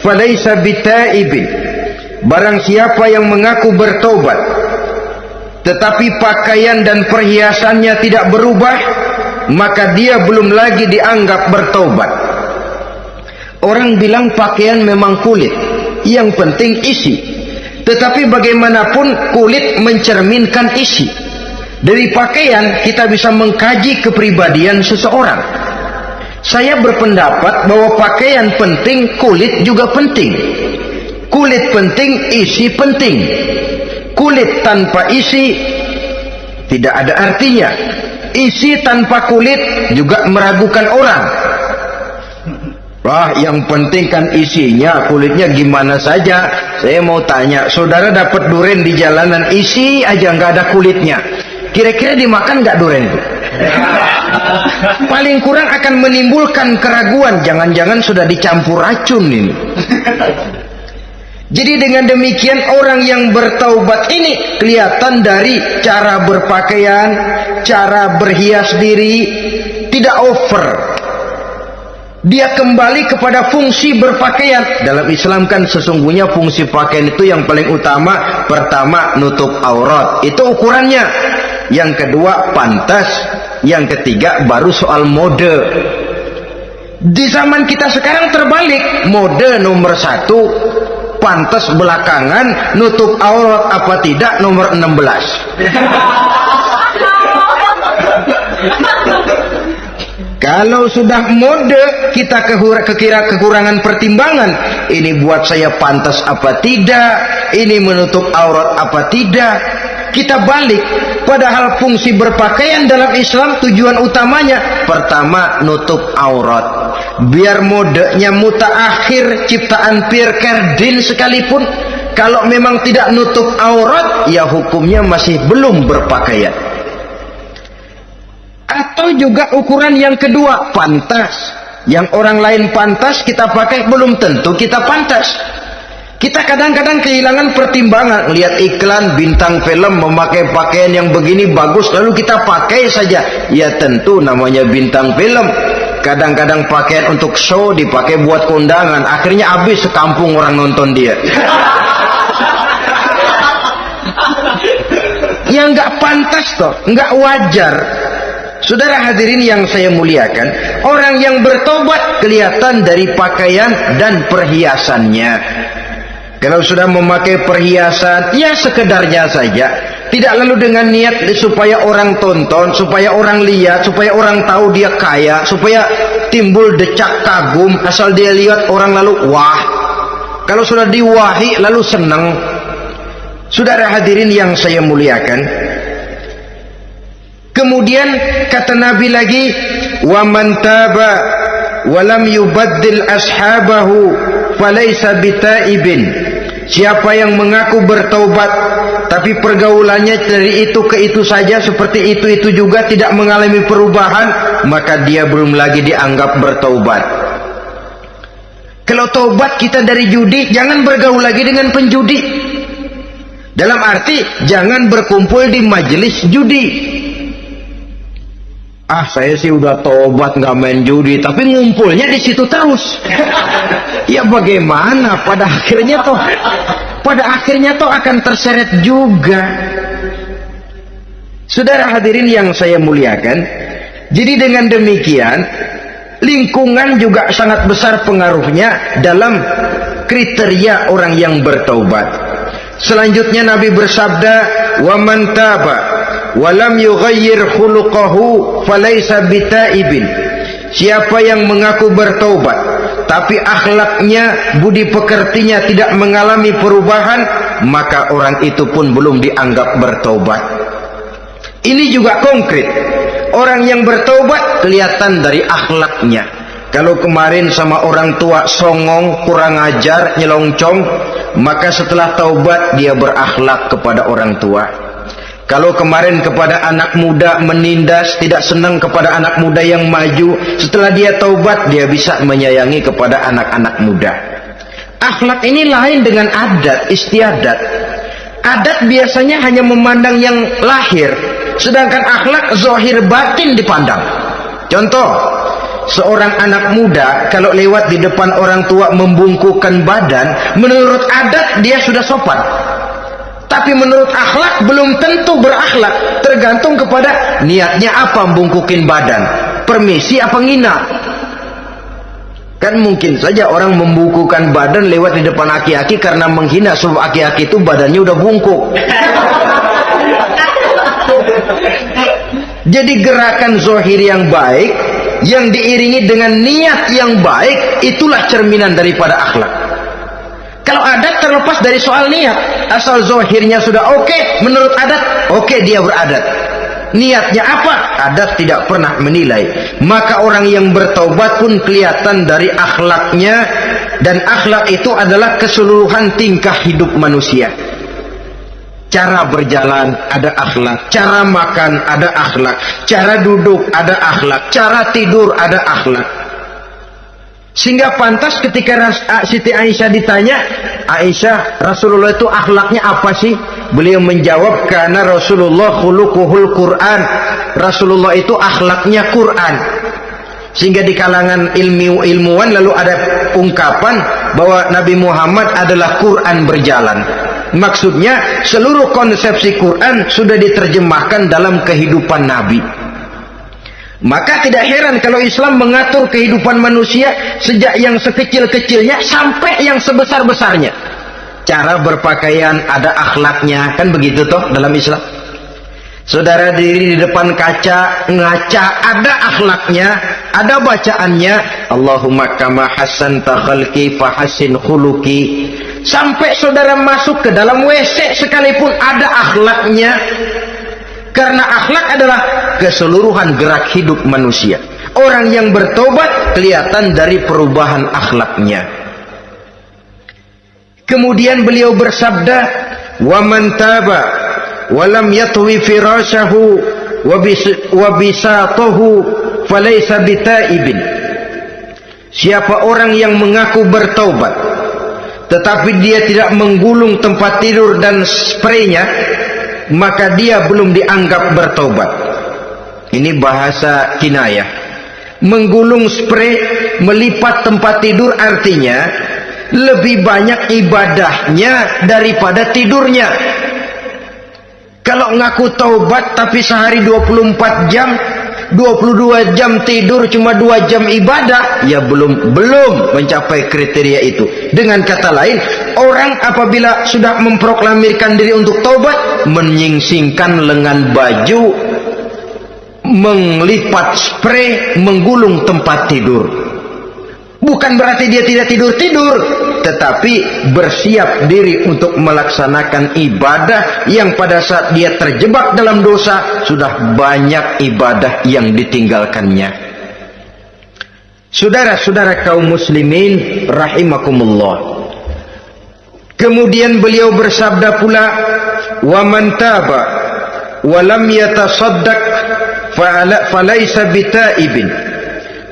falaysa bitaibin. Barang siapa yang mengaku bertaubat tetapi pakaian dan perhiasannya tidak berubah, maka dia belum lagi dianggap bertaubat. Orang bilang pakaian memang kulit, yang penting isi. Tetapi bagaimanapun kulit mencerminkan isi. Dari pakaian kita bisa mengkaji kepribadian seseorang. Saya berpendapat bahwa pakaian penting, kulit juga penting. Kulit penting, isi penting. Kulit tanpa isi tidak ada artinya. Isi tanpa kulit juga meragukan orang. Wah, yang penting kan isinya, kulitnya gimana saja. Saya mau tanya, saudara dapat duren di jalanan, isi aja nggak ada kulitnya, kira-kira dimakan nggak duren itu? Paling kurang akan menimbulkan keraguan, jangan-jangan sudah dicampur racun ini. Jadi dengan demikian orang yang bertaubat ini kelihatan dari cara berpakaian, cara berhias diri, tidak over. Dia kembali kepada fungsi berpakaian. Dalam Islam kan sesungguhnya fungsi pakaian itu yang paling utama. Pertama, nutup aurat, itu ukurannya. Yang kedua, pantas. Yang ketiga, baru soal mode. Di zaman kita sekarang terbalik, mode nomor 1, pantas belakangan, nutup aurat apa tidak nomor 16. Kalau sudah mode, kita kekira kekurangan pertimbangan. Ini buat saya pantas apa tidak, ini menutup aurat apa tidak. Kita balik, padahal fungsi berpakaian dalam Islam tujuan utamanya pertama nutup aurat. Biar modenya mutaakhir, ciptaan Pierre Cardin sekalipun, kalau memang tidak nutup aurat, ya hukumnya masih belum berpakaian. Atau juga ukuran yang kedua, pantas. Yang orang lain pantas kita pakai, belum tentu kita pantas. Kita kadang-kadang kehilangan pertimbangan. Lihat iklan bintang film memakai pakaian yang begini bagus, lalu kita pakai saja. Ya tentu namanya bintang film. Kadang-kadang pakaian untuk show dipakai buat kondangan, akhirnya habis sekampung orang nonton dia. Ya nggak pantas toh, nggak wajar. Saudara hadirin yang saya muliakan, orang yang bertobat kelihatan dari pakaian dan perhiasannya. Kalau sudah memakai perhiasan, ya sekedarnya saja, tidak lalu dengan niat supaya orang tonton, supaya orang lihat, supaya orang tahu dia kaya, supaya timbul decak kagum, asal dia lihat orang lalu wah. Kalau sudah diwahi lalu senang. Saudara hadirin yang saya muliakan, kemudian kata Nabi lagi, wa man taba wa lam yubaddil ashabahu falaysa bitaibin. Siapa yang mengaku bertaubat tapi pergaulannya dari itu ke itu saja, seperti itu juga, tidak mengalami perubahan, maka dia belum lagi dianggap bertaubat. Kalau taubat kita dari judi, jangan bergaul lagi dengan penjudi. Dalam arti jangan berkumpul di majelis judi. Ah, saya sih udah tobat nggak main judi, tapi ngumpulnya di situ terus. Ya bagaimana? Pada akhirnya toh akan terseret juga. Saudara hadirin yang saya muliakan, jadi dengan demikian lingkungan juga sangat besar pengaruhnya dalam kriteria orang yang bertaubat. Selanjutnya Nabi bersabda, wa man taba walam yughayyir khuluquhu falaysa bitaibin. Siapa yang mengaku bertaubat tapi akhlaknya, budi pekertinya tidak mengalami perubahan, maka orang itu pun belum dianggap bertaubat. Ini juga konkret. Orang yang bertaubat kelihatan dari akhlaknya. Kalau kemarin sama orang tua songong, kurang ajar, nyelongcong, maka setelah taubat dia berakhlak kepada orang tua. Kalau kemarin kepada anak muda menindas, tidak senang kepada anak muda yang maju, setelah dia taubat dia bisa menyayangi kepada anak-anak muda. Akhlak ini lain dengan adat, istiadat. Adat biasanya hanya memandang yang lahir, sedangkan akhlak zahir batin dipandang. Contoh, seorang anak muda kalau lewat di depan orang tua membungkukkan badan, menurut adat dia sudah sopan. Tapi menurut akhlak belum tentu berakhlak. Tergantung kepada niatnya apa membungkukin badan. Permisi apa ngina. Kan mungkin saja orang membungkukkan badan lewat di depan aki-aki karena menghina, sebab aki-aki itu badannya udah bungkuk. Jadi gerakan zohir yang baik yang diiringi dengan niat yang baik, itulah cerminan daripada akhlak. Kalau adat terlepas dari soal niat, asal zohirnya sudah oke, menurut adat oke, dia beradat. Niatnya apa? Adat tidak pernah menilai. Maka orang yang bertaubat pun kelihatan dari akhlaknya, dan akhlak itu adalah keseluruhan tingkah hidup manusia. Cara berjalan ada akhlak, cara makan ada akhlak, cara duduk ada akhlak, cara tidur ada akhlak. Sehingga pantas ketika Siti Aisyah ditanya, Aisyah, Rasulullah itu akhlaknya apa sih? Beliau menjawab, karena Rasulullah khuluquhul Quran. Rasulullah itu akhlaknya Quran. Sehingga di kalangan ilmuwan lalu ada ungkapan bahwa Nabi Muhammad adalah Quran berjalan. Maksudnya seluruh konsepsi Quran sudah diterjemahkan dalam kehidupan Nabi. Maka tidak heran kalau Islam mengatur kehidupan manusia sejak yang sekecil-kecilnya sampai yang sebesar-besarnya. Cara berpakaian ada akhlaknya, kan begitu toh dalam Islam. Saudara diri di depan kaca, ngaca, ada akhlaknya, ada bacaannya. Allahumma kama hasanta khalqi fahassin khuluqi. Sampai saudara masuk ke dalam WC sekalipun ada akhlaknya. Karena akhlak adalah keseluruhan gerak hidup manusia. Orang yang bertobat kelihatan dari perubahan akhlaknya. Kemudian beliau bersabda, wa man taba walam yatwi firashahu wa bisatahu falaysa bitaibin. Siapa orang yang mengaku bertaubat tetapi dia tidak menggulung tempat tidur dan spraynya, maka dia belum dianggap bertaubat. Ini bahasa kinayah. Menggulung spray, melipat tempat tidur artinya lebih banyak ibadahnya daripada tidurnya. Kalau ngaku taubat tapi sehari 24 jam, 22 jam tidur, cuma 2 jam ibadah, ya belum mencapai kriteria itu. Dengan kata lain, orang apabila sudah memproklamirkan diri untuk taubat, menyingsingkan lengan baju, melipat spray, menggulung tempat tidur. Bukan berarti dia tidak tidur-tidur, tetapi bersiap diri untuk melaksanakan ibadah yang pada saat dia terjebak dalam dosa, sudah banyak ibadah yang ditinggalkannya. Saudara-saudara kaum muslimin rahimakumullah. Kemudian beliau bersabda pula, wa man taba wa lam yatasaddaq falaysa bitaibin.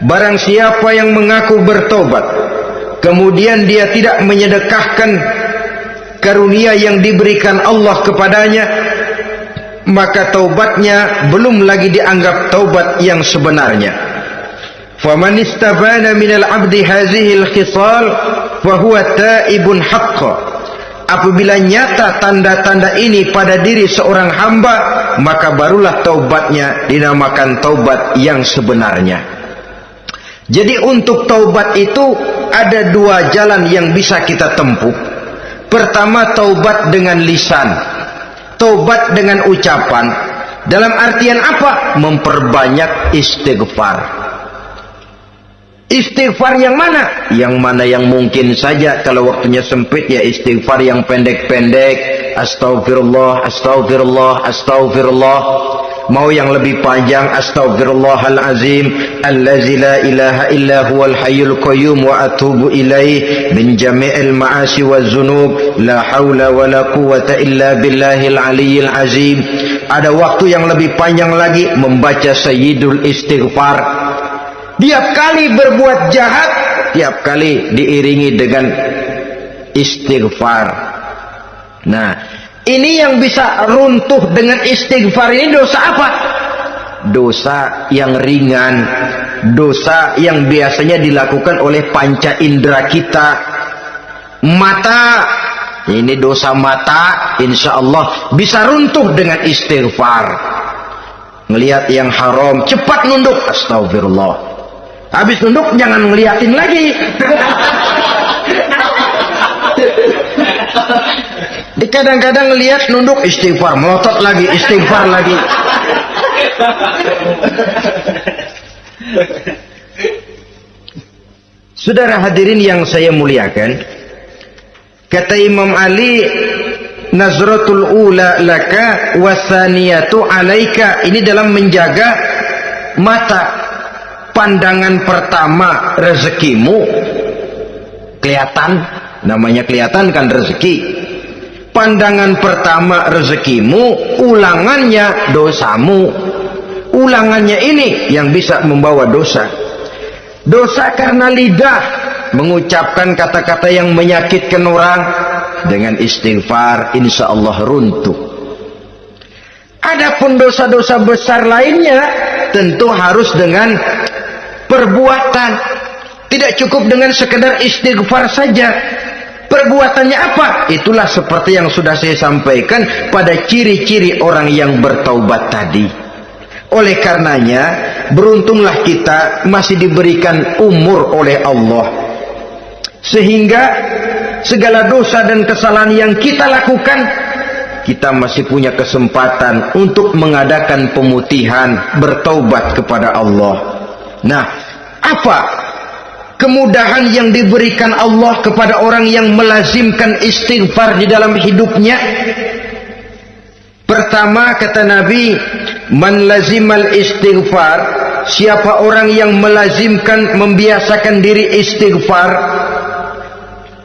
Barang siapa yang mengaku bertobat kemudian dia tidak menyedekahkan karunia yang diberikan Allah kepadanya, maka taubatnya belum lagi dianggap taubat yang sebenarnya. Faman istabana minal abdi hazihil khisal fahuwa taibun haqqa. Apabila nyata tanda-tanda ini pada diri seorang hamba, maka barulah taubatnya dinamakan taubat yang sebenarnya. Jadi untuk taubat itu ada 2 jalan yang bisa kita tempuh. Pertama, taubat dengan lisan, taubat dengan ucapan. Dalam artian apa? Memperbanyak istighfar. Istighfar yang mana? Yang mana yang mungkin saja. Kalau waktunya sempit ya istighfar yang pendek-pendek. Astaghfirullah, astaghfirullah, astaghfirullah. Mau yang lebih panjang, astaghfirullahalazim allazi la ilaha illa huwal hayyul qayyum wa atubu ilaih min jami'il ma'asi waz zunub la haula wala quwwata illa billahil aliyyil azim. Ada waktu yang lebih panjang lagi membaca sayyidul istighfar. Tiap kali berbuat jahat, tiap kali diiringi dengan istighfar. Nah, ini yang bisa runtuh dengan istighfar ini dosa apa? Dosa yang ringan, dosa yang biasanya dilakukan oleh panca indera kita. Mata ini dosa mata, insya Allah bisa runtuh dengan istighfar. Ngelihat yang haram, cepat nunduk, astagfirullah. Habis nunduk jangan ngeliatin lagi. Kadang-kadang ngelihat nunduk, istighfar, melotot lagi, istighfar lagi. Saudara hadirin yang saya muliakan, kata Imam Ali, nazratul ula laka wasaniyatu alaika. Ini dalam menjaga mata. Pandangan pertama rezekimu kelihatan, namanya kelihatan kan rezeki. Pandangan pertama rezekimu, ulangannya dosamu. Ulangannya ini yang bisa membawa dosa. Dosa karena lidah, mengucapkan kata-kata yang menyakitkan orang. Dengan istighfar, insya Allah runtuh. Adapun dosa-dosa besar lainnya, tentu harus dengan perbuatan. Tidak cukup dengan sekedar istighfar saja. Perbuatannya apa? Itulah seperti yang sudah saya sampaikan pada ciri-ciri orang yang bertaubat tadi. Oleh karenanya, beruntunglah kita masih diberikan umur oleh Allah. Sehingga segala dosa dan kesalahan yang kita lakukan, kita masih punya kesempatan untuk mengadakan pemutihan, bertaubat kepada Allah. Nah, apa kemudahan yang diberikan Allah kepada orang yang melazimkan istighfar di dalam hidupnya? Pertama, kata Nabi, man lazimal istighfar, siapa orang yang melazimkan, membiasakan diri istighfar,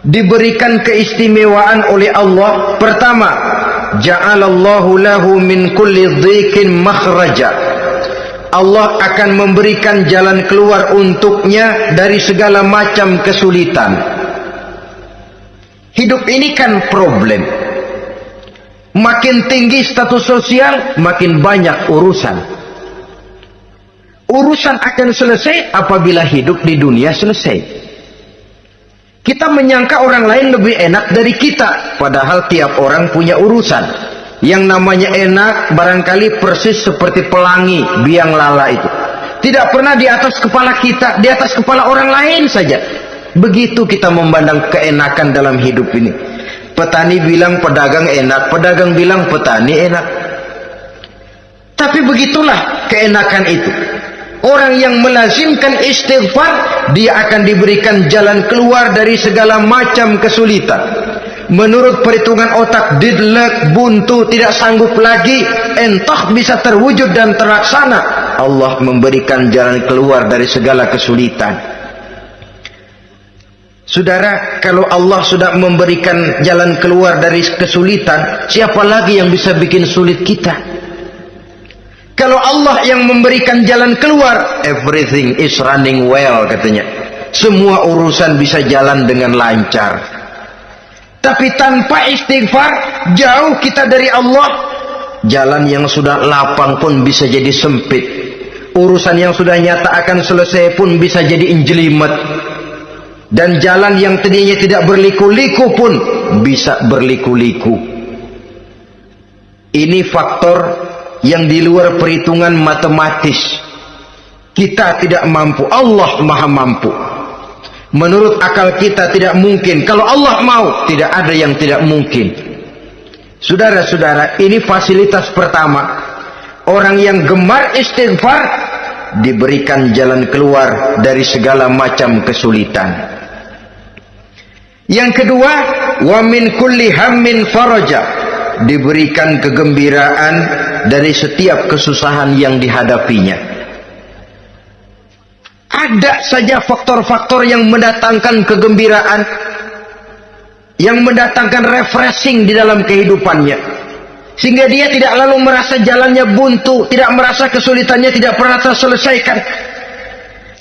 diberikan keistimewaan oleh Allah. Pertama, ja'alallahu lahu min kulli dhiqin makhraja. Allah akan memberikan jalan keluar untuknya dari segala macam kesulitan. Hidup ini kan problem. Makin tinggi status sosial, makin banyak urusan. Urusan akan selesai apabila hidup di dunia selesai. Kita menyangka orang lain lebih enak dari kita, padahal tiap orang punya urusan. Yang namanya enak barangkali persis seperti pelangi biang lala itu. Tidak pernah di atas kepala kita, di atas kepala orang lain saja. Begitu kita memandang keenakan dalam hidup ini. Petani bilang pedagang enak, pedagang bilang petani enak. Tapi begitulah keenakan itu. Orang yang melazimkan istighfar, dia akan diberikan jalan keluar dari segala macam kesulitan. Menurut perhitungan otak, deadlock, buntu, tidak sanggup lagi, entah bisa terwujud dan terlaksana. Allah memberikan jalan keluar dari segala kesulitan. Saudara, kalau Allah sudah memberikan jalan keluar dari kesulitan, siapa lagi yang bisa bikin sulit kita? Kalau Allah yang memberikan jalan keluar, everything is running well, katanya. Semua urusan bisa jalan dengan lancar. Tapi tanpa istighfar, jauh kita dari Allah. Jalan yang sudah lapang pun bisa jadi sempit. Urusan yang sudah nyata akan selesai pun bisa jadi injelimet. Dan jalan yang tadinya tidak berliku-liku pun bisa berliku-liku. Ini faktor yang di luar perhitungan matematis. Kita tidak mampu, Allah maha mampu. Menurut akal kita tidak mungkin. Kalau Allah mau, tidak ada yang tidak mungkin. Saudara-saudara, ini fasilitas pertama. Orang yang gemar istighfar diberikan jalan keluar dari segala macam kesulitan. Yang kedua, wa min kulli hammin faraja, diberikan kegembiraan dari setiap kesusahan yang dihadapinya. Ada saja faktor-faktor yang mendatangkan kegembiraan, yang mendatangkan refreshing di dalam kehidupannya, sehingga dia tidak lalu merasa jalannya buntu, tidak merasa kesulitannya tidak pernah terselesaikan.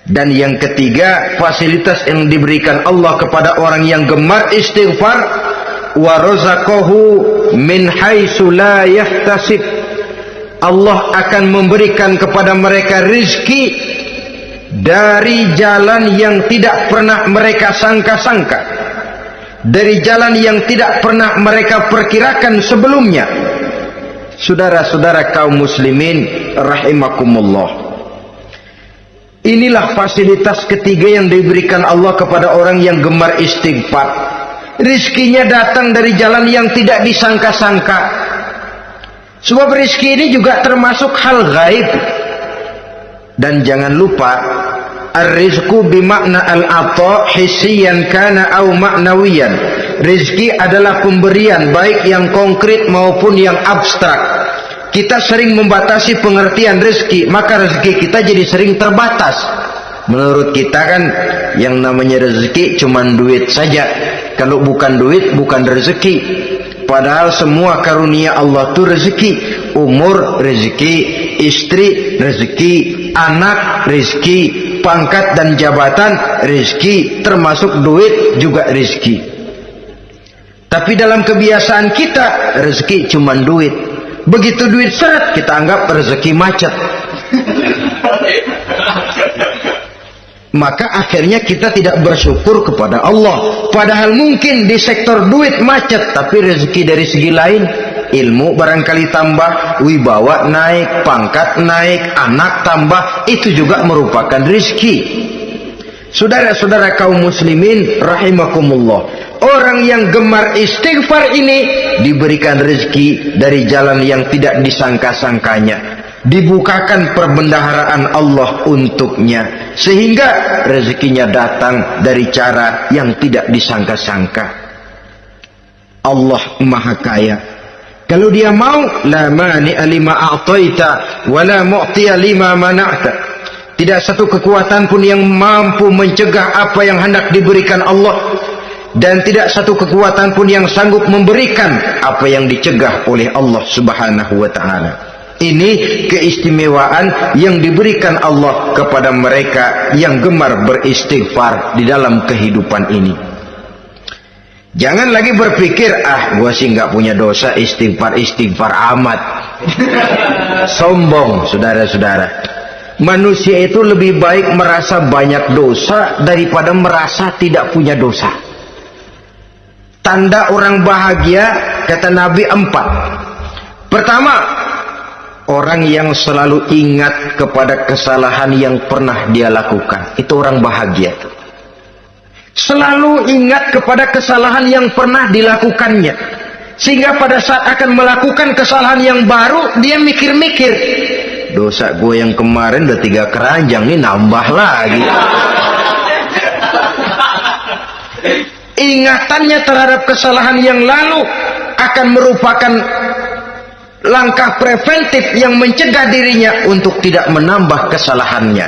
Dan yang ketiga, fasilitas yang diberikan Allah kepada orang yang gemar istighfar, wa razaqahu min haitsu la yahtasib. Allah akan memberikan kepada mereka rizki dari jalan yang tidak pernah mereka sangka-sangka. dari jalan yang tidak pernah mereka perkirakan sebelumnya. Saudara-saudara kaum muslimin rahimakumullah, inilah fasilitas ketiga yang diberikan Allah kepada orang yang gemar istighfar. Rizkinya datang dari jalan yang tidak disangka-sangka. Sebab rizki ini juga termasuk hal gaib. Dan jangan lupa, ar-rizqu bimakna al-ata hissiyan kana au ma'nawiyan. Rizki adalah pemberian, baik yang konkret maupun yang abstrak. Kita sering membatasi pengertian rezeki, maka rezeki kita jadi sering terbatas. Menurut kita kan yang namanya rezeki cuma duit saja. Kalau bukan duit bukan rezeki. Padahal semua karunia Allah itu rezeki. Umur rezeki, istri rezeki, anak rezeki, pangkat dan jabatan rezeki, termasuk duit juga rezeki. Tapi dalam kebiasaan kita rezeki cuma duit. Begitu duit seret kita anggap rezeki macet. Maka akhirnya kita tidak bersyukur kepada Allah. Padahal mungkin di sektor duit macet, tapi rezeki dari segi lain, ilmu barangkali tambah, wibawa naik, pangkat naik, anak tambah, itu juga merupakan rezeki. Saudara-saudara kaum muslimin rahimakumullah, orang yang gemar istighfar ini diberikan rezeki dari jalan yang tidak disangka-sangkanya. Dibukakan perbendaharaan Allah untuknya, sehingga rezekinya datang dari cara yang tidak disangka-sangka. Allah Maha Kaya. Kalau Dia mau, la mani'a lima a'taita wa la mu'tiya lima mana'ta. Tidak satu kekuatan pun yang mampu mencegah apa yang hendak diberikan Allah, dan tidak satu kekuatan pun yang sanggup memberikan apa yang dicegah oleh Allah Subhanahu wa ta'ala. Ini keistimewaan yang diberikan Allah kepada mereka yang gemar beristighfar di dalam kehidupan ini. Jangan lagi berpikir, gua sih nggak punya dosa, istighfar amat. Sombong, saudara-saudara. Manusia itu lebih baik merasa banyak dosa daripada merasa tidak punya dosa. Tanda orang bahagia, kata Nabi, 4. Pertama, orang yang selalu ingat kepada kesalahan yang pernah dia lakukan. Itu orang bahagia. Selalu ingat kepada kesalahan yang pernah dilakukannya. Sehingga pada saat akan melakukan kesalahan yang baru, dia mikir-mikir, dosa gue yang kemarin udah 3 keranjang, nih nambah lagi. Ingatannya terhadap kesalahan yang lalu akan merupakan langkah preventif yang mencegah dirinya untuk tidak menambah kesalahannya.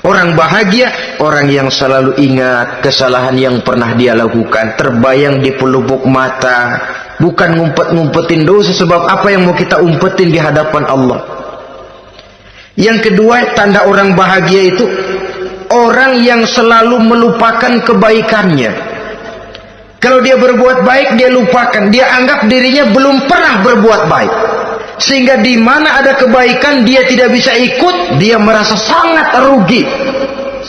Orang bahagia, orang yang selalu ingat kesalahan yang pernah dia lakukan, terbayang di pelupuk mata, bukan ngumpet-ngumpetin dosa. Sebab apa yang mau kita umpetin di hadapan Allah? Yang kedua, tanda orang bahagia itu orang yang selalu melupakan kebaikannya. Kalau dia berbuat baik, dia lupakan. Dia anggap dirinya belum pernah berbuat baik. Sehingga di mana ada kebaikan, dia tidak bisa ikut. Dia merasa sangat rugi.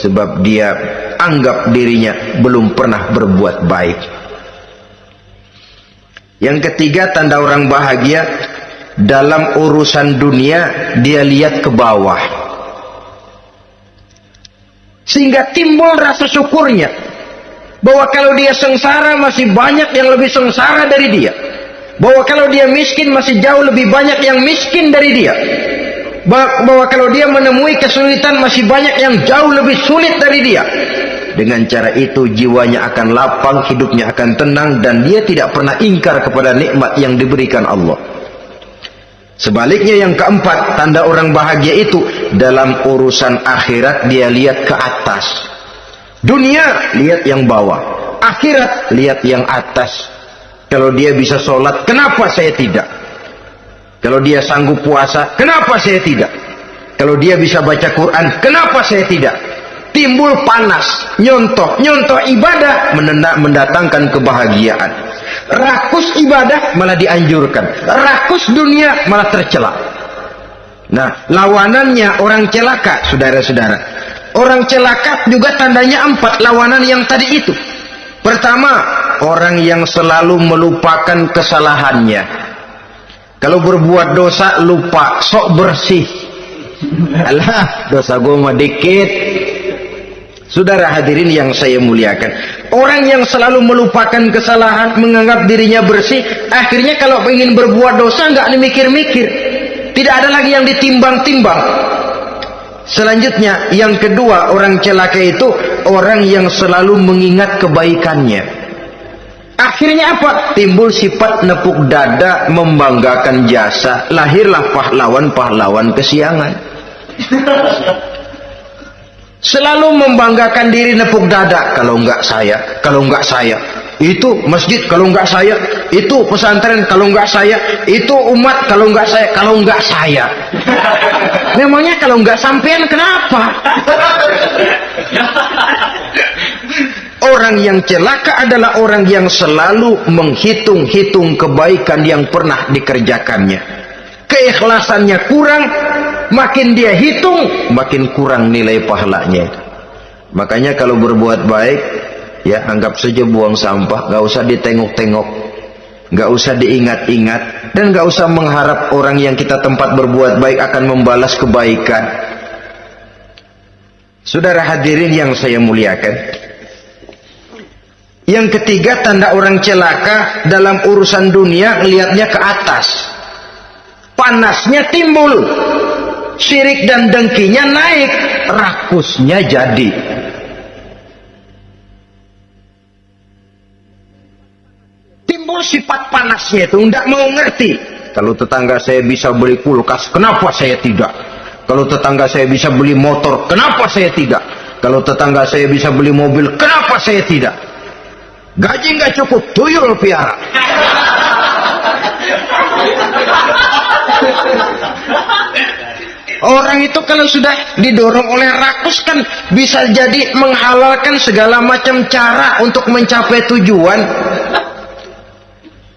Sebab dia anggap dirinya belum pernah berbuat baik. Yang ketiga, tanda orang bahagia, dalam urusan dunia, dia lihat ke bawah. Sehingga timbul rasa syukurnya. Bahwa kalau dia sengsara masih banyak yang lebih sengsara dari dia. Bahwa kalau dia miskin masih jauh lebih banyak yang miskin dari dia. Bahwa kalau dia menemui kesulitan masih banyak yang jauh lebih sulit dari dia. Dengan cara itu jiwanya akan lapang, hidupnya akan tenang, dan dia tidak pernah ingkar kepada nikmat yang diberikan Allah. Sebaliknya yang keempat, tanda orang bahagia itu dalam urusan akhirat dia lihat ke atas. Dunia lihat yang bawah, akhirat lihat yang atas. Kalau dia bisa sholat, kenapa saya tidak? Kalau dia sanggup puasa, kenapa saya tidak? Kalau dia bisa baca Quran, kenapa saya tidak? Timbul panas, nyontoh ibadah mendatangkan kebahagiaan. Rakus ibadah malah dianjurkan, rakus dunia malah tercela. Nah, lawanannya orang celaka, saudara-saudara. Orang celaka juga tandanya 4, lawanan yang tadi itu. Pertama, orang yang selalu melupakan kesalahannya. Kalau berbuat dosa lupa, sok bersih. Alah, dosa gue mah dikit. Saudara hadirin yang saya muliakan, orang yang selalu melupakan kesalahan, menganggap dirinya bersih, akhirnya kalau ingin berbuat dosa nggak dimikir-mikir, tidak ada lagi yang ditimbang-timbang. Selanjutnya, yang kedua, orang celaka itu orang yang selalu mengingat kebaikannya. Akhirnya apa? Timbul sifat nepuk dada, membanggakan jasa, lahirlah pahlawan-pahlawan kesiangan. Selalu membanggakan diri, nepuk dada, kalau enggak saya, itu masjid, kalau enggak saya, itu pesantren, kalau enggak saya, itu umat, kalau enggak saya. Memangnya kalau enggak sampean kenapa? Orang yang celaka adalah orang yang selalu menghitung-hitung kebaikan yang pernah dikerjakannya. Keikhlasannya kurang, makin dia hitung, makin kurang nilai pahalanya. Makanya kalau berbuat baik, ya anggap saja buang sampah, gak usah ditengok-tengok, gak usah diingat-ingat, dan gak usah mengharap orang yang kita tempat berbuat baik akan membalas kebaikan. Saudara hadirin yang saya muliakan, yang ketiga tanda orang celaka dalam urusan dunia, ngelihatnya ke atas, panasnya timbul, syirik dan dengkinya naik, rakusnya jadi. Timbul sifat panasnya itu, tidak mau ngerti. Kalau tetangga saya bisa beli kulkas, kenapa saya tidak? Kalau tetangga saya bisa beli motor, kenapa saya tidak? Kalau tetangga saya bisa beli mobil, kenapa saya tidak? Gaji nggak cukup, tuyul piara. Orang itu kalau sudah didorong oleh rakus kan bisa jadi menghalalkan segala macam cara untuk mencapai tujuan.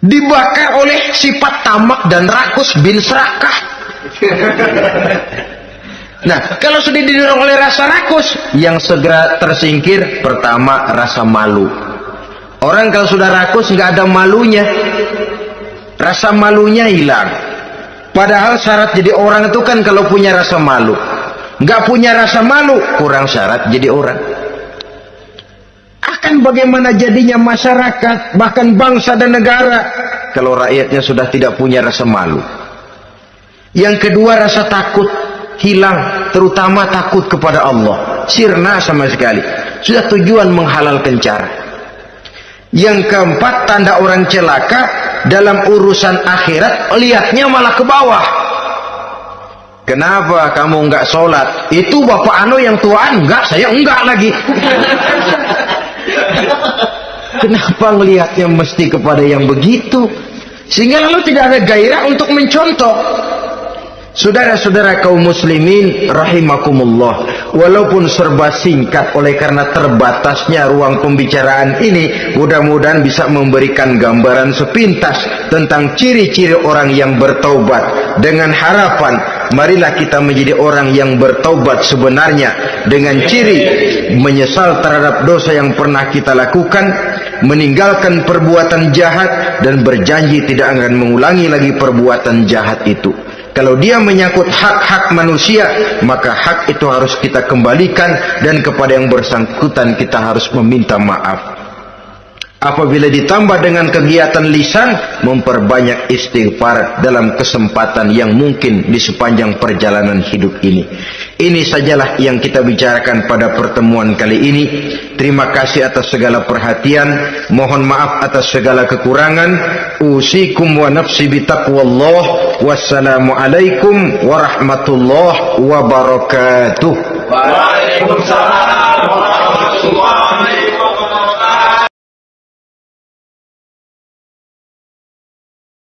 Dibakar oleh sifat tamak dan rakus bin serakah. Nah, kalau sudah didorong oleh rasa rakus, yang segera tersingkir pertama rasa malu. Orang kalau sudah rakus nggak ada malunya, rasa malunya hilang. Padahal syarat jadi orang itu kan kalau punya rasa malu. Nggak punya rasa malu, kurang syarat jadi orang. Akan bagaimana jadinya masyarakat, bahkan bangsa dan negara, kalau rakyatnya sudah tidak punya rasa malu. Yang kedua, rasa takut hilang, terutama takut kepada Allah. Sirna sama sekali. Sudah tujuan menghalalkan cara. Yang keempat, tanda orang celaka dalam urusan akhirat, lihatnya malah ke bawah. Kenapa kamu enggak sholat? Itu bapak anu yang tuaan, enggak, saya enggak lagi. Kenapa ngelihatnya mesti kepada yang begitu? Sehingga lalu tidak ada gairah untuk mencontoh. Saudara-saudara kaum muslimin rahimakumullah, walaupun serba singkat oleh karena terbatasnya ruang pembicaraan ini, mudah-mudahan bisa memberikan gambaran sepintas tentang ciri-ciri orang yang bertaubat, dengan harapan marilah kita menjadi orang yang bertaubat sebenarnya, dengan ciri menyesal terhadap dosa yang pernah kita lakukan, meninggalkan perbuatan jahat, dan berjanji tidak akan mengulangi lagi perbuatan jahat itu. Kalau dia menyangkut hak-hak manusia, maka hak itu harus kita kembalikan, dan kepada yang bersangkutan kita harus meminta maaf. Apabila ditambah dengan kegiatan lisan, memperbanyak istighfar dalam kesempatan yang mungkin di sepanjang perjalanan hidup ini. Ini sajalah yang kita bicarakan pada pertemuan kali ini. Terima kasih atas segala perhatian. Mohon maaf atas segala kekurangan. Usikum wa nafsi bitaqwallah. Wassalamualaikum warahmatullahi wabarakatuh.